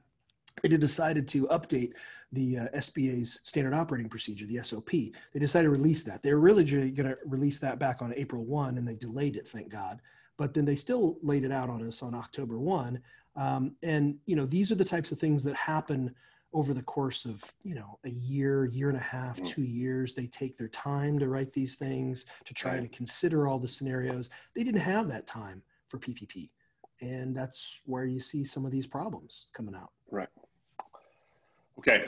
[SPEAKER 2] it had decided to update the SBA's standard operating procedure, the SOP. They decided to release that. They were really going to release that back on April 1, and they delayed it, thank God. But then they still laid it out on us on October 1. And, these are the types of things that happen over the course of, a year, year and a half, 2 years. They take their time to write these things, to try to consider all the scenarios. They didn't have that time for PPP. And that's where you see some of these problems coming out.
[SPEAKER 1] Right. Okay.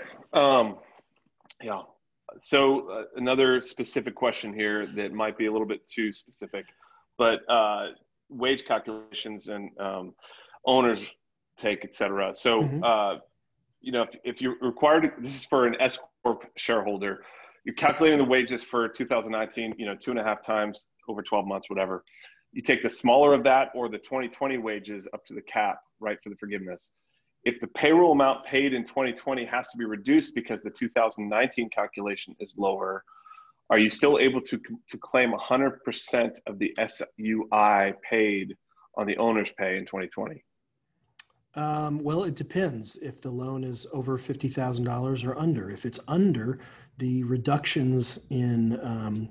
[SPEAKER 1] Yeah. So another specific question here that might be a little bit too specific, but wage calculations and owners take, et cetera. So, if you're required to, this is for an S Corp shareholder, you're calculating the wages for 2019, 2.5 times over 12 months, whatever. You take the smaller of that or the 2020 wages up to the cap, right, for the forgiveness. If the payroll amount paid in 2020 has to be reduced because the 2019 calculation is lower, are you still able to claim 100% of the SUI paid on the owner's pay in 2020?
[SPEAKER 2] Well, it depends if the loan is over $50,000 or under. If it's under, the reductions in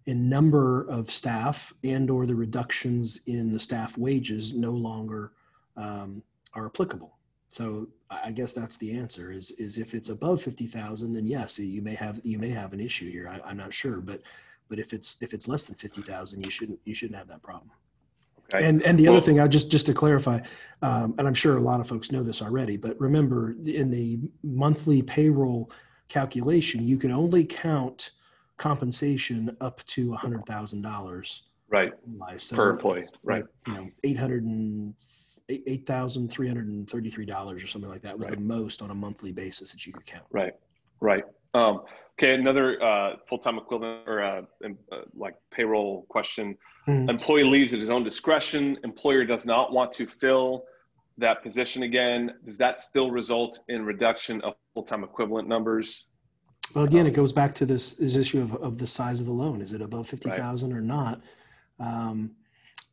[SPEAKER 2] number of staff and or the reductions in the staff wages no longer are applicable. So I guess that's the answer is if it's above 50,000, then yes, you may have an issue here. I'm not sure, but if it's less than 50,000, you shouldn't have that problem. Okay. And the other thing, just to clarify, and I'm sure a lot of folks know this already, but remember in the monthly payroll calculation, you can only count compensation up to $100,000.
[SPEAKER 1] Right.
[SPEAKER 2] So,
[SPEAKER 1] per employee. Right.
[SPEAKER 2] $8,333 or something like that was the most on a monthly basis that you could count.
[SPEAKER 1] Right. Right. Okay. Another full-time equivalent or like payroll question. Employee leaves at his own discretion. Employer does not want to fill that position again. Does that still result in reduction of full-time equivalent numbers?
[SPEAKER 2] Well, again, it goes back to this issue of the size of the loan. Is it above 50,000 or not?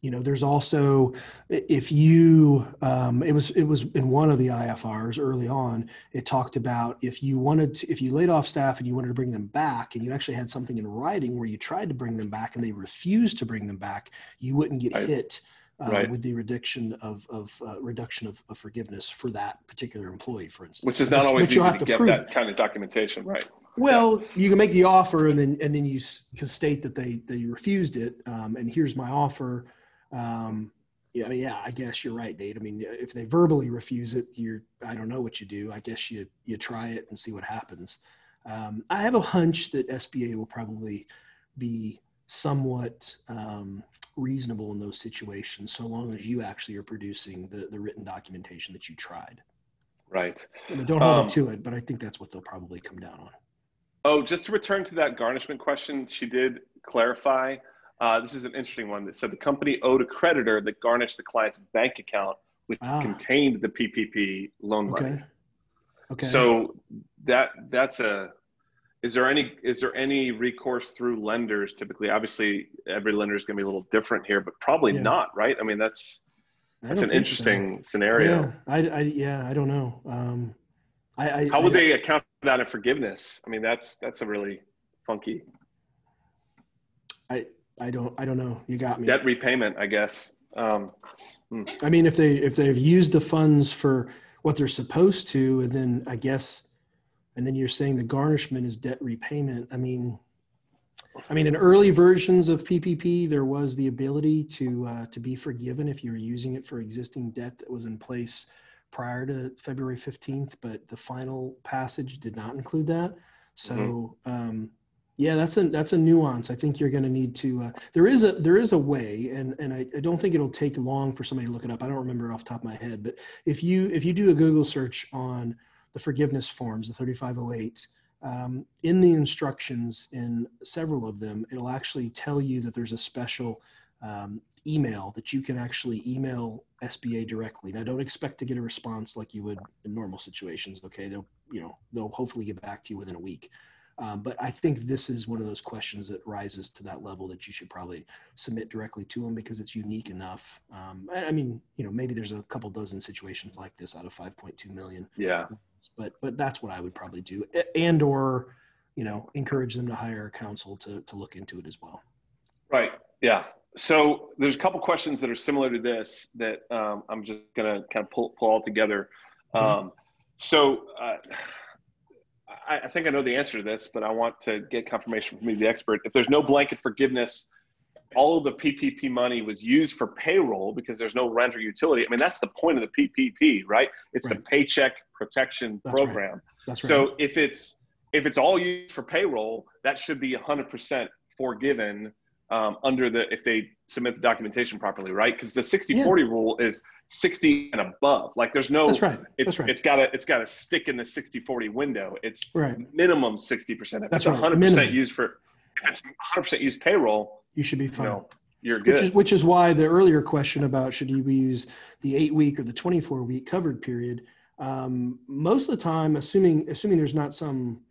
[SPEAKER 2] There's also, if you, it was in one of the IFRs early on, it talked about if you laid off staff and you wanted to bring them back and you actually had something in writing where you tried to bring them back and they refused to bring them back, you wouldn't get hit with the reduction of forgiveness for that particular employee, for instance.
[SPEAKER 1] Which is not always easy to get that kind of documentation, right?
[SPEAKER 2] Well, you can make the offer and then you can state that they refused it, and here's my offer. I guess you're right, Nate. I mean, if they verbally refuse it, I don't know what you do. I guess you try it and see what happens. I have a hunch that SBA will probably be somewhat reasonable in those situations, so long as you actually are producing the written documentation that you tried.
[SPEAKER 1] Right.
[SPEAKER 2] Don't hold me to it, but I think that's what they'll probably come down on.
[SPEAKER 1] Oh, just to return to that garnishment question, she did clarify. This is an interesting one that said the company owed a creditor that garnished the client's bank account, which contained the PPP loan money. Okay. So is there any recourse through lenders typically? Obviously, every lender is going to be a little different here, but probably not, right? I mean, that's an interesting scenario.
[SPEAKER 2] Yeah, I don't know.
[SPEAKER 1] How would they account for that in forgiveness? I mean, that's a really funky.
[SPEAKER 2] I don't know. You got me.
[SPEAKER 1] Debt repayment, I guess.
[SPEAKER 2] I mean, if they've used the funds for what they're supposed to, and then and then you're saying the garnishment is debt repayment. I mean, in early versions of PPP, there was the ability to be forgiven if you were using it for existing debt that was in place prior to February 15th, but the final passage did not include that. So, that's a nuance. I think you're going to need to, there is a way, and I don't think it'll take long for somebody to look it up. I don't remember it off the top of my head, but if you do a Google search on the forgiveness forms, the 3508, in the instructions in several of them, it'll actually tell you that there's a special email that you can actually email SBA directly. Now, don't expect to get a response like you would in normal situations. Okay. They'll hopefully get back to you within a week. But I think this is one of those questions that rises to that level that you should probably submit directly to them because it's unique enough. I mean, maybe there's a couple dozen situations like this out of 5.2 million.
[SPEAKER 1] Yeah.
[SPEAKER 2] But that's what I would probably do, and or encourage them to hire a counsel to look into it as well. Right.
[SPEAKER 1] Yeah. So there's a couple questions that are similar to this that I'm just going to kind of pull all together. I think I know the answer to this, but I want to get confirmation from you, the expert. If there's no blanket forgiveness, all of the PPP money was used for payroll because there's no rent or utility. I mean, that's the point of the PPP, right? It's the Paycheck Protection Program.
[SPEAKER 2] Right. That's right.
[SPEAKER 1] So if it's all used for payroll, that should be 100% forgiven if they submit the documentation properly, right? Because the 60/40 rule is 60 and above. Like there's no,
[SPEAKER 2] that's right.
[SPEAKER 1] It's got to stick in the 60/40 window. It's minimum 60%. If
[SPEAKER 2] that's
[SPEAKER 1] it's 100% used if it's 100% used payroll,
[SPEAKER 2] you should be fine.
[SPEAKER 1] You're good.
[SPEAKER 2] Which is why the earlier question about should you use the 8-week or the 24-week covered period, most of the time, assuming there's not some,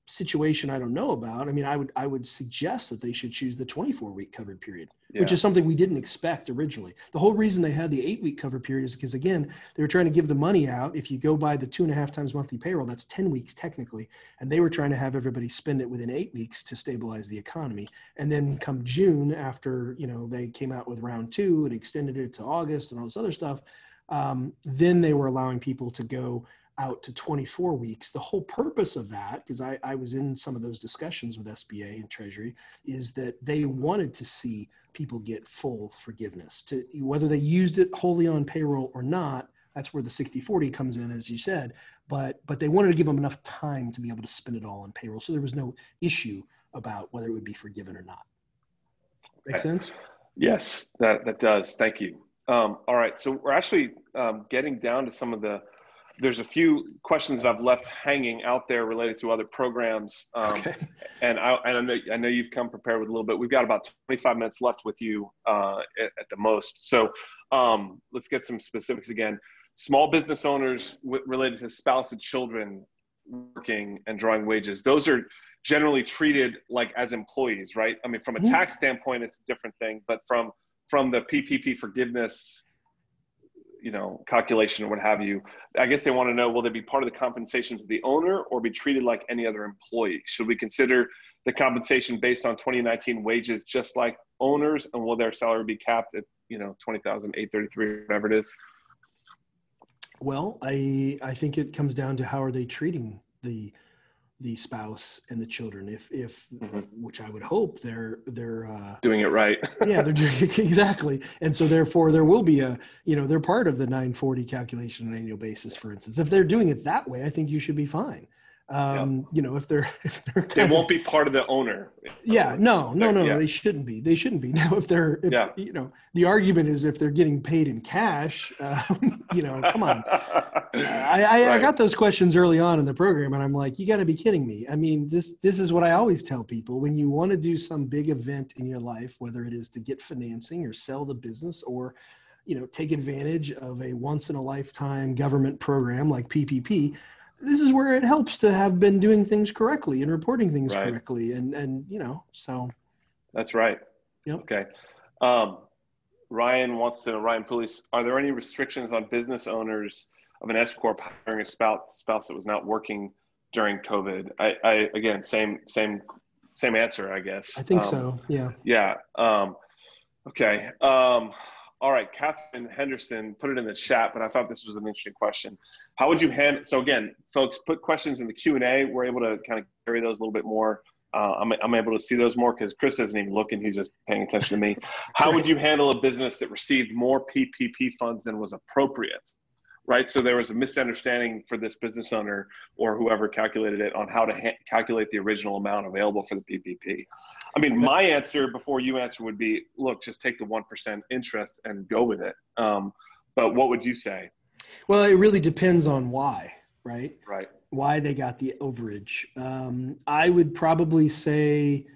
[SPEAKER 2] situation I don't know about. I mean, I would suggest that they should choose the 24-week covered period, which is something we didn't expect originally. The whole reason they had the 8-week covered period is because, again, they were trying to give the money out. If you go by the 2.5 times monthly payroll, that's 10 weeks technically. And they were trying to have everybody spend it within 8 weeks to stabilize the economy. And then come June, after, they came out with round 2 and extended it to August and all this other stuff, then they were allowing people to go out to 24 weeks. The whole purpose of that, because I was in some of those discussions with SBA and Treasury, is that they wanted to see people get full forgiveness. To whether they used it wholly on payroll or not, that's where the 60/40 comes in, as you said. But they wanted to give them enough time to be able to spend it all on payroll, so there was no issue about whether it would be forgiven or not. Make sense?
[SPEAKER 1] Yes, that does. Thank you. All right, so we're actually getting down to there's a few questions that I've left hanging out there related to other programs. And I know you've come prepared with a little bit. We've got about 25 minutes left with you at the most. So let's get some specifics again. Small business owners related to spouse and children working and drawing wages. Those are generally treated like as employees, right? I mean, from a tax standpoint, it's a different thing, but from the PPP forgiveness, calculation or what have you, I guess they want to know, will they be part of the compensation to the owner or be treated like any other employee? Should we consider the compensation based on 2019 wages just like owners, and will their salary be capped at, $20,833, whatever it is?
[SPEAKER 2] Well, I think it comes down to how are they treating the spouse and the children. If which I would hope they're
[SPEAKER 1] doing it right.
[SPEAKER 2] Yeah, they're doing it exactly. And so therefore there will be they're part of the 940 calculation on an annual basis, for instance. If they're doing it that way, I think you should be fine. If they're
[SPEAKER 1] they won't be part of the owner.
[SPEAKER 2] Yeah, no, they shouldn't be. Now, the argument is if they're getting paid in cash, come on. I got those questions early on in the program, and I'm like, you got to be kidding me. I mean, this is what I always tell people. When you want to do some big event in your life, whether it is to get financing or sell the business or, take advantage of a once in a lifetime government program like PPP, this is where it helps to have been doing things correctly and reporting things correctly. And so.
[SPEAKER 1] That's right.
[SPEAKER 2] Yep.
[SPEAKER 1] Okay. Ryan wants to know, Ryan Pulis, are there any restrictions on business owners of an S Corp hiring a spouse that was not working during COVID? I again, same answer, I guess.
[SPEAKER 2] I think so. Yeah.
[SPEAKER 1] Yeah. Okay. All right, Catherine Henderson put it in the chat, but I thought this was an interesting question. How would you handle, so again, folks, put questions in the Q&A. We're able to kind of carry those a little bit more. I'm able to see those more because Chris isn't even looking. He's just paying attention to me. How would you handle a business that received more PPP funds than was appropriate? Right, so there was a misunderstanding for this business owner or whoever calculated it on how to calculate the original amount available for the PPP. I mean, my answer before you answer would be, look, just take the 1% interest and go with it. But what would you say?
[SPEAKER 2] Well, it really depends on why, right?
[SPEAKER 1] Right.
[SPEAKER 2] Why they got the overage. I would probably say,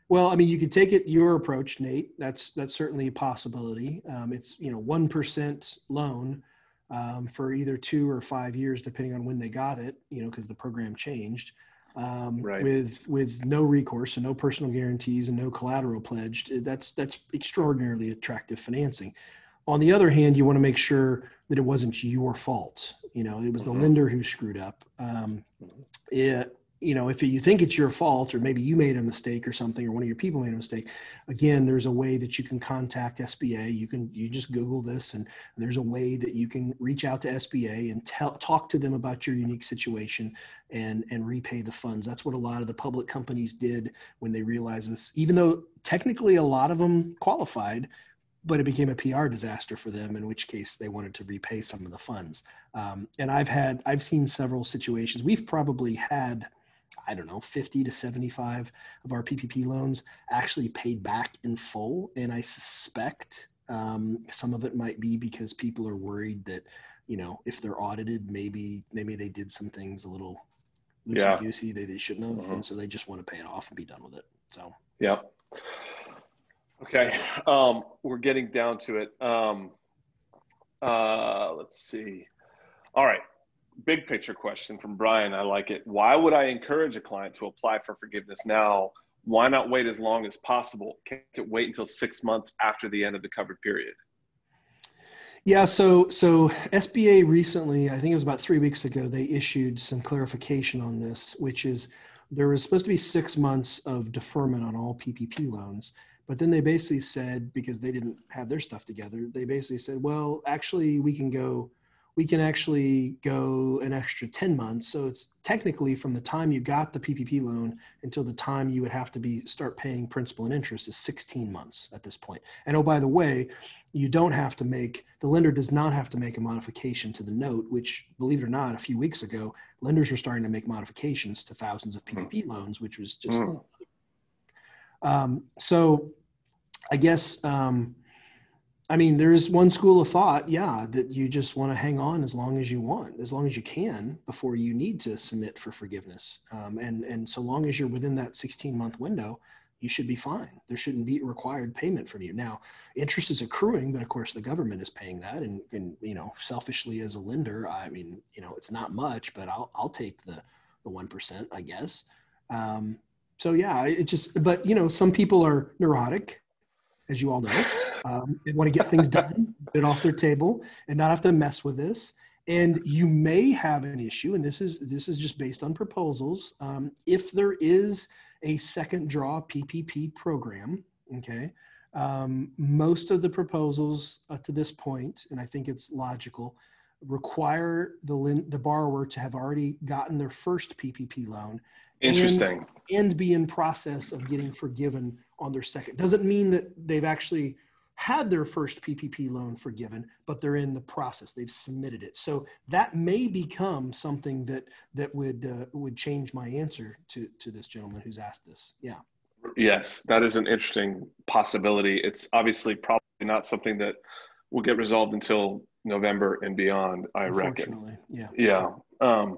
[SPEAKER 2] well, I mean, you could take it your approach, Nate. That's certainly a possibility. It's 1% loan. For either 2 or 5 years, depending on when they got it, because the program changed.
[SPEAKER 1] Right.
[SPEAKER 2] with no recourse and no personal guarantees and no collateral pledged. That's extraordinarily attractive financing. On the other hand, you want to make sure that it wasn't your fault. You know, it was the lender who screwed up. You know, if you think it's your fault, or maybe you made a mistake or something, or one of your people made a mistake, again, there's a way that you can contact SBA. You just Google this, and there's a way that you can reach out to SBA and talk to them about your unique situation and repay the funds. That's what a lot of the public companies did when they realized this, even though technically a lot of them qualified, but it became a PR disaster for them, in which case they wanted to repay some of the funds. And I've seen several situations. We've probably had, I don't know, 50 to 75 of our PPP loans actually paid back in full. And I suspect some of it might be because people are worried that, you know, if they're audited, maybe they did some things a little loosey-goosey that they shouldn't have. And so they just want to pay it off and be done with it. So,
[SPEAKER 1] yeah. Okay. We're getting down to it. Let's see. All right. Big picture question from Brian. I like it. Why would I encourage a client to apply for forgiveness now? Why not wait as long as possible? Can't it wait until 6 months after the end of the covered period?
[SPEAKER 2] Yeah, so SBA recently, I think it was about 3 weeks ago, they issued some clarification on this, which is there was supposed to be 6 months of deferment on all PPP loans. But then they basically said, because they didn't have their stuff together, they basically said, well, actually, we can actually go an extra 10 months. So it's technically from the time you got the PPP loan until the time you would have to start paying principal and interest is 16 months at this point. And oh, by the way, the lender does not have to make a modification to the note, which, believe it or not, a few weeks ago, lenders were starting to make modifications to thousands of PPP loans, which was just, so I guess, I mean, there's one school of thought, that you just want to hang on as long as you want, as long as you can before you need to submit for forgiveness. And so long as you're within that 16-month window, you should be fine. There shouldn't be required payment from you. Now, interest is accruing, but of course the government is paying that. And you know, selfishly as a lender, I mean, you know, it's not much, but I'll take the 1%, I guess. So yeah, but you know, some people are neurotic, as you all know. They want to get things done, get it off their table, and not have to mess with this. And you may have an issue, and this is just based on proposals. If there is a second draw PPP program, okay, most of the proposals to this point, and I think it's logical, require the borrower to have already gotten their first PPP loan.
[SPEAKER 1] Interesting.
[SPEAKER 2] And be in process of getting forgiven on their second. Doesn't mean that they've actually had their first PPP loan forgiven, but they're in the process. They've submitted it. So that may become something that would change my answer to this gentleman who's asked this. Yeah.
[SPEAKER 1] Yes, that is an interesting possibility. It's obviously probably not something that will get resolved until November and beyond, I reckon.
[SPEAKER 2] Unfortunately, yeah.
[SPEAKER 1] Yeah.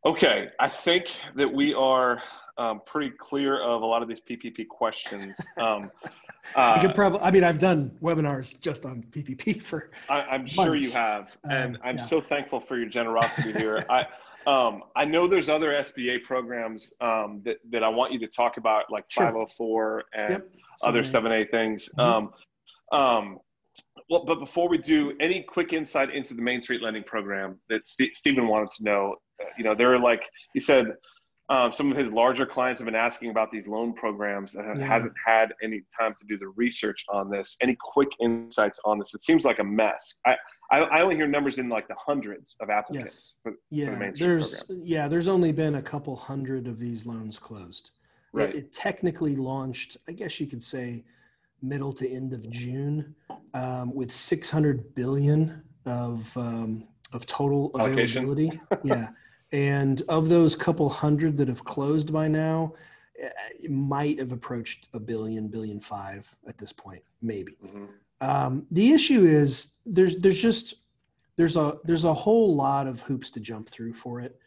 [SPEAKER 1] Okay, I think that we are pretty clear of a lot of these PPP questions.
[SPEAKER 2] I could probably, I mean, I've done webinars just on PPP for
[SPEAKER 1] I'm
[SPEAKER 2] months.
[SPEAKER 1] sure you have, and I'm so thankful for your generosity here. I know there's other SBA programs that I want you to talk about, like 504 and other 7A things. Well, but before we do, any quick insight into the Main Street Lending Program that Stephen wanted to know? You know, there are, like you said, some of his larger clients have been asking about these loan programs and hasn't had any time to do the research on this. Any quick insights on this? It seems like a mess. I only hear numbers in like the hundreds of applicants for the Main Street program.
[SPEAKER 2] There's only been a couple hundred of these loans closed.
[SPEAKER 1] Right.
[SPEAKER 2] It technically launched, I guess you could say, middle to end of June, with 600 billion of total availability. And of those couple hundred that have closed by now, it might have approached $1 billion, $1.5 billion at this point, maybe. The issue is there's a whole lot of hoops to jump through for it.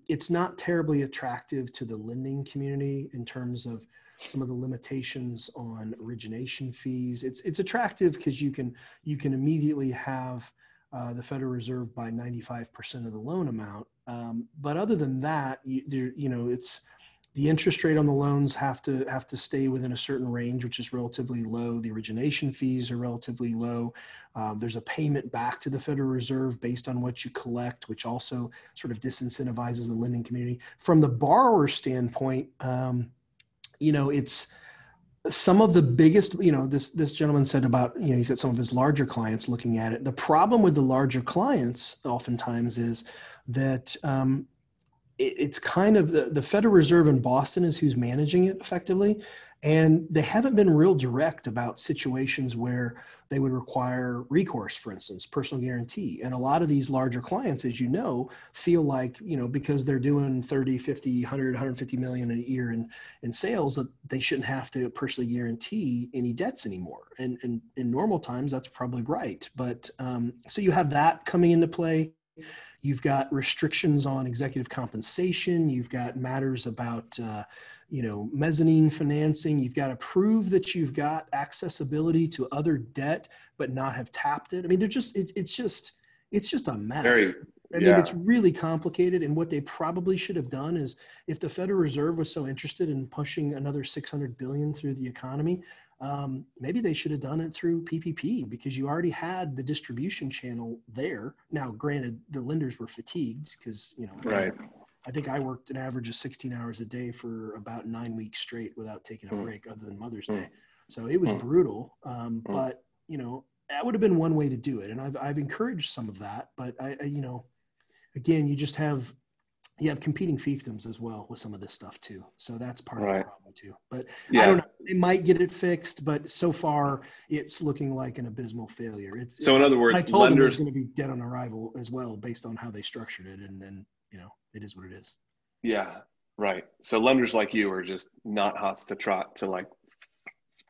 [SPEAKER 2] It's not terribly attractive to the lending community in terms of some of the limitations on origination fees. It's attractive because you can immediately have the Federal Reserve by 95% of the loan amount. But other than that, it's the interest rate on the loans have to stay within a certain range, which is relatively low. The origination fees are relatively low. There's a payment back to the Federal Reserve based on what you collect, which also sort of disincentivizes the lending community. From the borrower standpoint, it's some of the biggest, this gentleman said about, he said some of his larger clients looking at it. The problem with the larger clients oftentimes is that it's kind of the Federal Reserve in Boston is who's managing it effectively. And they haven't been real direct about situations where they would require recourse, for instance, personal guarantee. And a lot of these larger clients, as you know, feel like, because they're doing 30, 50, 100, 150 million a year in sales, that they shouldn't have to personally guarantee any debts anymore. And in normal times, that's probably right. But so you have that coming into play. You've got restrictions on executive compensation. You've got matters about, mezzanine financing. You've got to prove that you've got accessibility to other debt, but not have tapped it. I mean, it's just a mess. I mean, it's really complicated. And what they probably should have done is, if the Federal Reserve was so interested in pushing another 600 billion through the economy, maybe they should have done it through PPP, because you already had the distribution channel there. Now, granted, the lenders were fatigued because,
[SPEAKER 1] right.
[SPEAKER 2] I think I worked an average of 16 hours a day for about 9 weeks straight without taking a break other than Mother's Day. So it was brutal. But, that would have been one way to do it. And I've encouraged some of that, but again, you have competing fiefdoms as well with some of this stuff too. So that's part of the problem too. But I don't know, they might get it fixed, but so far it's looking like an abysmal failure.
[SPEAKER 1] So in other words,
[SPEAKER 2] I told them it's going to be dead on arrival as well, based on how they structured it. And then, it is what it is.
[SPEAKER 1] Yeah. Right. So lenders like you are just not hot to trot to like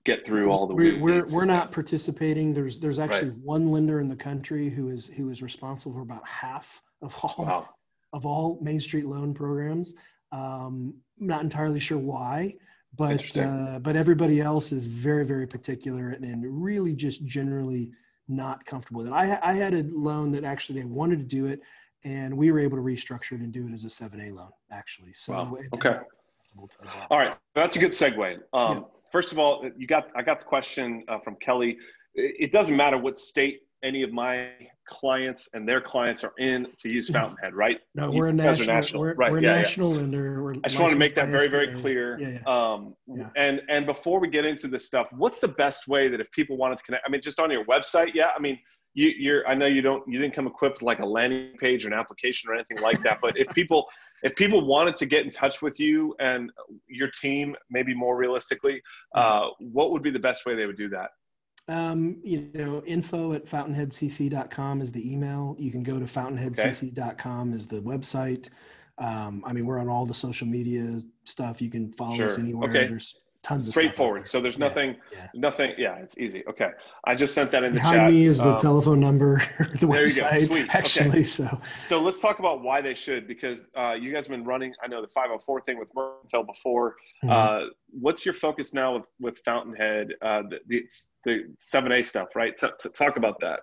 [SPEAKER 1] get through all the weeds.
[SPEAKER 2] We're not participating. There's actually one lender in the country who is responsible for about half of all Main Street loan programs. Not entirely sure why, but everybody else is very, very particular and really just generally not comfortable with it. I had a loan that actually they wanted to do it, and we were able to restructure it and do it as a 7A loan, actually. So
[SPEAKER 1] okay. All right, that's a good segue. First of all, I got the question from Kelly. It doesn't matter what state any of my clients and their clients are in to use Fountainhead, right?
[SPEAKER 2] No, we're a national. We're a national lender.
[SPEAKER 1] I just want to make that very, very clear. And before we get into this stuff, what's the best way that if people wanted to connect? I mean, just on your website, I mean, I know you didn't come equipped with like a landing page or an application or anything like that. But if people wanted to get in touch with you and your team, maybe more realistically, what would be the best way they would do that?
[SPEAKER 2] info@fountainheadcc.com is the email. You can go to fountainheadcc.com is the website. I mean, we're on all the social media stuff. You can follow us anywhere. There's tons of
[SPEAKER 1] straightforward. So there's nothing. Yeah, it's easy. Okay. I just sent that in the chat.
[SPEAKER 2] Behind me is the telephone number, the
[SPEAKER 1] there
[SPEAKER 2] website.
[SPEAKER 1] You go. Sweet.
[SPEAKER 2] Actually,
[SPEAKER 1] okay. So let's talk about why they should, because you guys have been running, I know, the 504 thing with Mercantile before. What's your focus now with Fountainhead, the 7A stuff, right? Talk about that.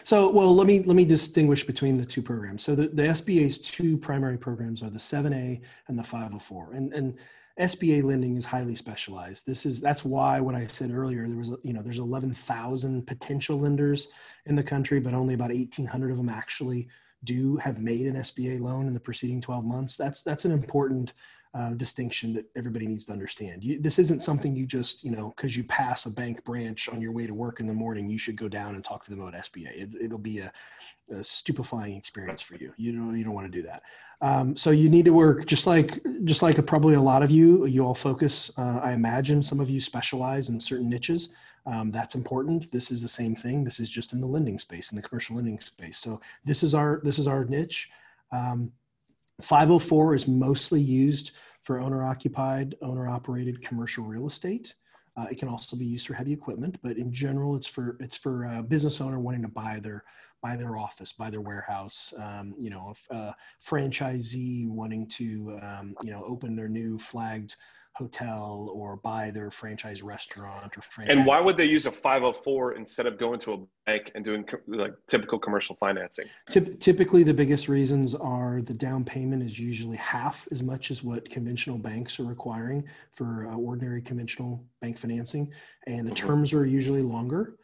[SPEAKER 2] So, well, let me distinguish between the two programs. So the SBA's two primary programs are the 7A and the 504. And SBA lending is highly specialized. That's why when I said earlier, there's 11,000 potential lenders in the country, but only about 1,800 of them actually have made an SBA loan in the preceding 12 months. That's an important distinction that everybody needs to understand. This isn't something you just, because you pass a bank branch on your way to work in the morning, you should go down and talk to them about SBA. It'll be a stupefying experience for you. You don't want to do that. So you need to work just like probably a lot of you all focus. I imagine some of you specialize in certain niches. That's important. This is the same thing. This is just in the lending space, in the commercial lending space. So this is our niche. 504 is mostly used for owner-occupied, owner-operated commercial real estate. It can also be used for heavy equipment, but in general, it's for a business owner wanting to buy their office, buy their warehouse. A franchisee wanting to open their new flagged hotel or buy their franchise restaurant or franchise.
[SPEAKER 1] And why would they use a 504 instead of going to a bank and doing like typical commercial financing?
[SPEAKER 2] Typically, the biggest reasons are the down payment is usually half as much as what conventional banks are requiring for ordinary conventional bank financing, and the terms are usually longer.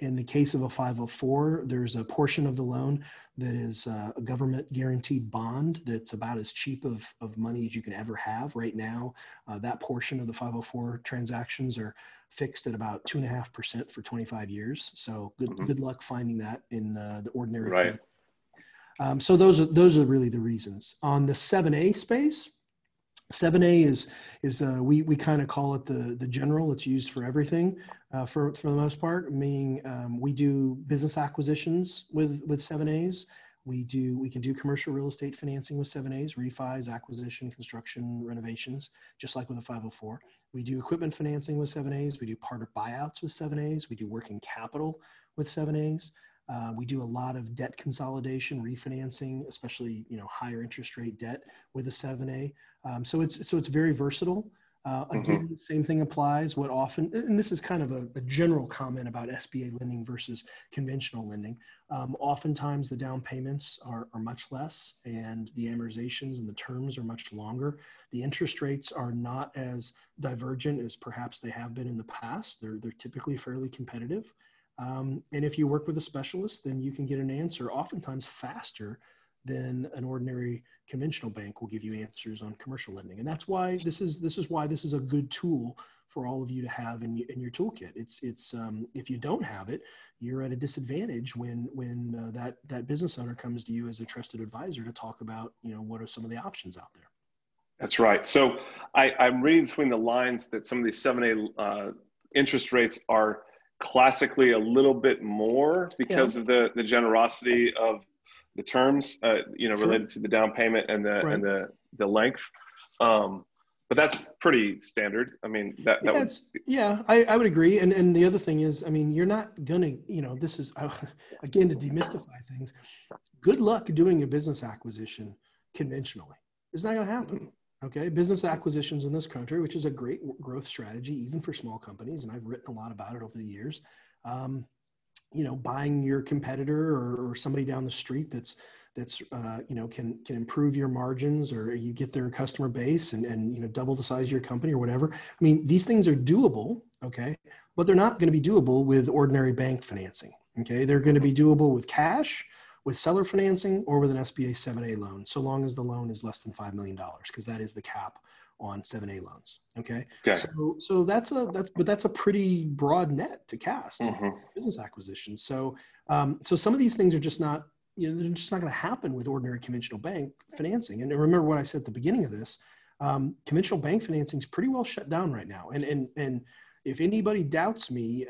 [SPEAKER 2] In the case of a 504, there's a portion of the loan that is a government guaranteed bond that's about as cheap of money as you can ever have right now. That portion of the 504 transactions are fixed at about 2.5% for 25 years. So good luck finding that in the ordinary.
[SPEAKER 1] Right.
[SPEAKER 2] So those are really the reasons. On the 7A space, 7A is we kind of call it the general. It's used for everything for the most part, meaning we do business acquisitions with 7As. We can do commercial real estate financing with 7As, refis, acquisition, construction, renovations, just like with a 504. We do equipment financing with 7As. We do partner buyouts with 7As. We do working capital with 7As. We do a lot of debt consolidation, refinancing, especially higher interest rate debt with a 7A. So it's very versatile. Again, same thing applies. What often, and this is kind of a general comment about SBA lending versus conventional lending. Oftentimes the down payments are much less, and the amortizations and the terms are much longer. The interest rates are not as divergent as perhaps they have been in the past. They're typically fairly competitive. And if you work with a specialist, then you can get an answer oftentimes faster than an ordinary conventional bank will give you answers on commercial lending. And that's why this is a good tool for all of you to have in your toolkit. It's if you don't have it, you're at a disadvantage when that business owner comes to you as a trusted advisor to talk about, what are some of the options out there.
[SPEAKER 1] That's right. So I'm reading between the lines that some of these 7A interest rates are classically a little bit more because of the generosity of the terms, related to the down payment and the length. But that's pretty standard. I mean,
[SPEAKER 2] I would agree. And the other thing is, I mean, you're not gonna, this is again to demystify things. Good luck doing a business acquisition conventionally. It's not gonna happen. Okay, business acquisitions in this country, which is a great growth strategy, even for small companies, and I've written a lot about it over the years. Buying your competitor or somebody down the street that's can improve your margins, or you get their customer base and double the size of your company or whatever. I mean, these things are doable, okay, but they're not going to be doable with ordinary bank financing. Okay, they're going to be doable with cash, with seller financing, or with an SBA 7A loan, so long as the loan is less than $5 million, because that is the cap on 7A loans. Okay. So that's a pretty broad net to cast business acquisitions. So some of these things are just not, they're just not going to happen with ordinary conventional bank financing. And remember what I said at the beginning of this, conventional bank financing is pretty well shut down right now. And if anybody doubts me,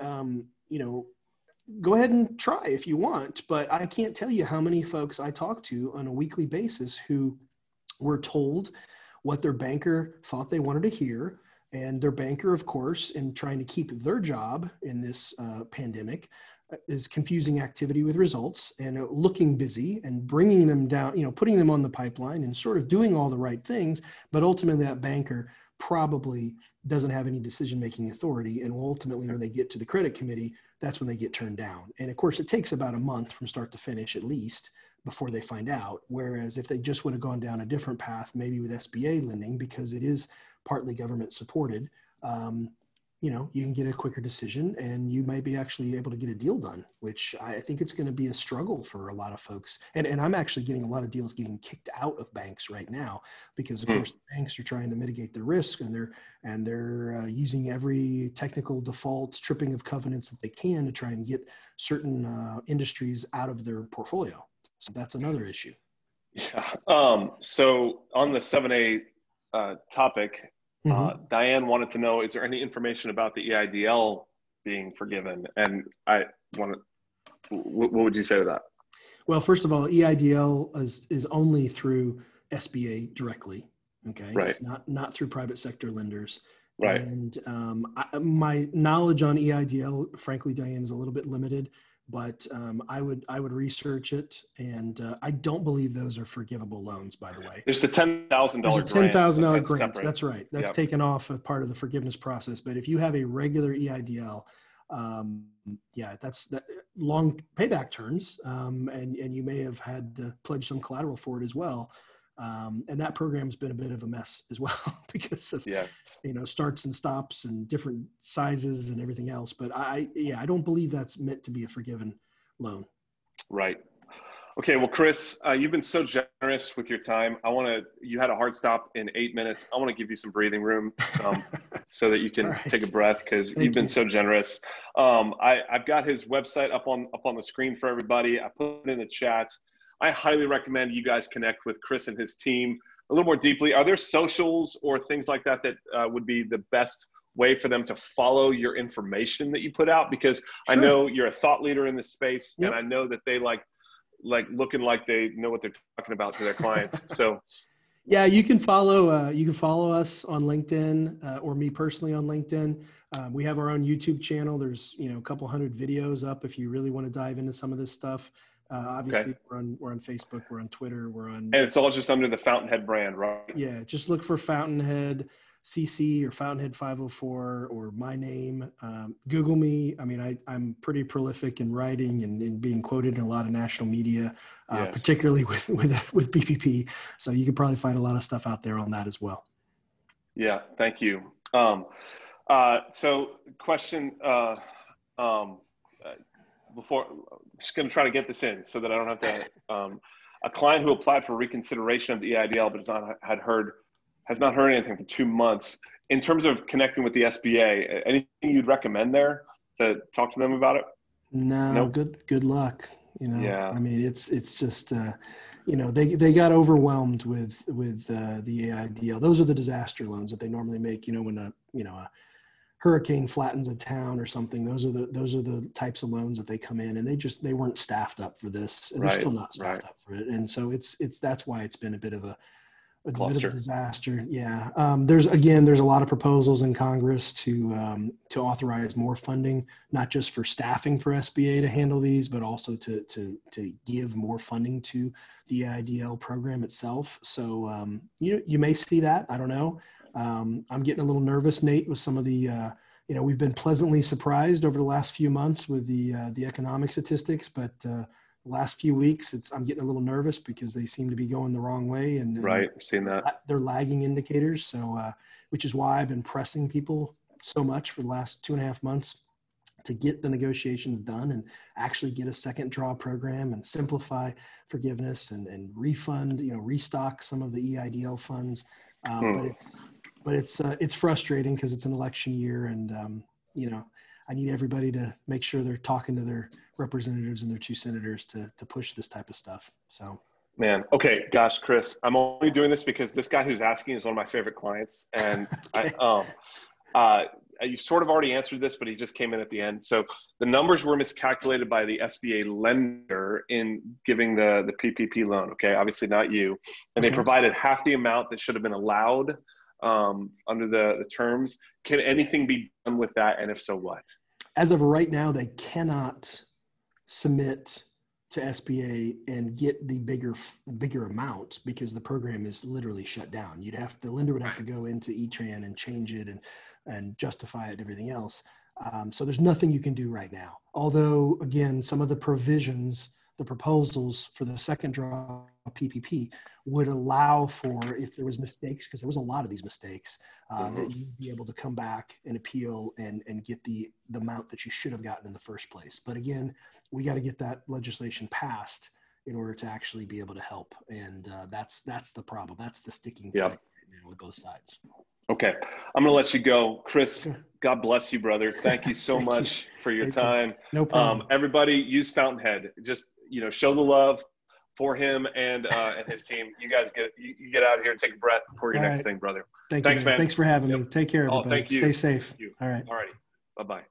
[SPEAKER 2] go ahead and try if you want, but I can't tell you how many folks I talk to on a weekly basis who were told what their banker thought they wanted to hear. And their banker, of course, in trying to keep their job in this pandemic, is confusing activity with results and looking busy and bringing them down, putting them on the pipeline and sort of doing all the right things. But ultimately that banker probably doesn't have any decision-making authority. And ultimately when they get to the credit committee, that's when they get turned down. And of course it takes about a month from start to finish at least before they find out. Whereas if they just would have gone down a different path, maybe with SBA lending, because it is partly government supported, you can get a quicker decision and you might be actually able to get a deal done, which I think it's going to be a struggle for a lot of folks. And I'm actually getting a lot of deals getting kicked out of banks right now because of course the banks are trying to mitigate the risk and they're using every technical default, tripping of covenants that they can to try and get certain industries out of their portfolio. So that's another issue.
[SPEAKER 1] Yeah. So on the 7A topic, Diane wanted to know, is there any information about the EIDL being forgiven? And what would you say to that?
[SPEAKER 2] Well, first of all, EIDL is only through SBA directly. Okay.
[SPEAKER 1] Right.
[SPEAKER 2] It's not through private sector lenders.
[SPEAKER 1] Right.
[SPEAKER 2] And my knowledge on EIDL, frankly, Diane, is a little bit limited but I would research it. And I don't believe those are forgivable loans, by the way.
[SPEAKER 1] There's the $10,000
[SPEAKER 2] There's a
[SPEAKER 1] grant.
[SPEAKER 2] $10,000 grant.
[SPEAKER 1] Separate.
[SPEAKER 2] That's right. That's
[SPEAKER 1] Yep.
[SPEAKER 2] taken off a part of the forgiveness process. But if you have a regular EIDL, that's long payback terms, and you may have had to pledge some collateral for it as well. And that program's been a bit of a mess as well because of, starts and stops and different sizes and everything else. But I don't believe that's meant to be a forgiven loan.
[SPEAKER 1] Right. Okay. Well, Chris, you've been so generous with your time. You had a hard stop in 8 minutes. I want to give you some breathing room so that you can take a breath, because you've been so generous. I've got his website up on the screen for everybody. I put it in the chat. I highly recommend you guys connect with Chris and his team a little more deeply. Are there socials or things like that would be the best way for them to follow your information that you put out? Because sure. I know you're a thought leader in this space, and I know that they like looking like they know what they're talking about to their clients. So
[SPEAKER 2] yeah, you can follow us on LinkedIn, or me personally on LinkedIn. We have our own YouTube channel. There's a couple hundred videos up if you really want to dive into some of this stuff. Obviously, okay. we're on Facebook, we're on Twitter, and
[SPEAKER 1] it's all just under the Fountainhead brand, right?
[SPEAKER 2] Yeah, just look for Fountainhead CC or Fountainhead 504 or my name. Google me. I mean, I'm pretty prolific in writing and being quoted in a lot of national media, yes. Particularly with PPP. So you could probably find a lot of stuff out there on that as well. Yeah,
[SPEAKER 1] thank you. So question. Before, I'm just going to try to get this in so that I don't have to, a client who applied for reconsideration of the EIDL, but has not heard anything for 2 months. In terms of connecting with the SBA, anything you'd recommend there to talk to them about it?
[SPEAKER 2] No, nope. Good luck.
[SPEAKER 1] Yeah.
[SPEAKER 2] I mean, it's just, they got overwhelmed with the EIDL. Those are the disaster loans that they normally make, when a hurricane flattens a town or something. Those are the types of loans that they come in, and they weren't staffed up for this, and they're still not staffed up for it. And so that's why it's been a bit of a disaster. Yeah. There's a lot of proposals in Congress to authorize more funding, not just for staffing for SBA to handle these, but also to give more funding to the EIDL program itself. So you may see that. I don't know. I'm getting a little nervous, Nate, with some of the, we've been pleasantly surprised over the last few months with the economic statistics, but the last few weeks, I'm getting a little nervous because they seem to be going the wrong way. And
[SPEAKER 1] right, I've seen that.
[SPEAKER 2] They're lagging indicators. So, which is why I've been pressing people so much for the last 2.5 months to get the negotiations done and actually get a second draw program and simplify forgiveness and refund, restock some of the EIDL funds. But it's frustrating because it's an election year, and I need everybody to make sure they're talking to their representatives and their 2 senators to push this type of stuff. So, man,
[SPEAKER 1] okay, gosh, Chris, I'm only doing this because this guy who's asking is one of my favorite clients, and okay. You sort of already answered this, but he just came in at the end. So the numbers were miscalculated by the SBA lender in giving the PPP loan. Okay, obviously not you, and they provided half the amount that should have been allowed under the terms. Can anything be done with that? And if so, what?
[SPEAKER 2] As of right now, they cannot submit to SBA and get the bigger amount because the program is literally shut down. The lender would have to go into E-Tran and change it and justify it and everything else. So there's nothing you can do right now. Although, again, some of the provisions, the proposals for the second draw PPP would allow for, if there was mistakes, because there was a lot of these mistakes, that you'd be able to come back and appeal and get the amount that you should have gotten in the first place. But again, we got to get that legislation passed in order to actually be able to help. And that's the problem. That's the sticking point right now with both sides.
[SPEAKER 1] Okay. I'm going to let you go. Chris, God bless you, brother. Thank you so much for your time.
[SPEAKER 2] No problem.
[SPEAKER 1] Everybody use Fountainhead. Just, show the love for him and his team. You guys get out of here and take a breath before your next thing, brother.
[SPEAKER 2] Thanks, man. Thanks for having me. Take care, everybody.
[SPEAKER 1] Thank you.
[SPEAKER 2] Stay safe.
[SPEAKER 1] Thank you.
[SPEAKER 2] All right.
[SPEAKER 1] All righty. Bye-bye.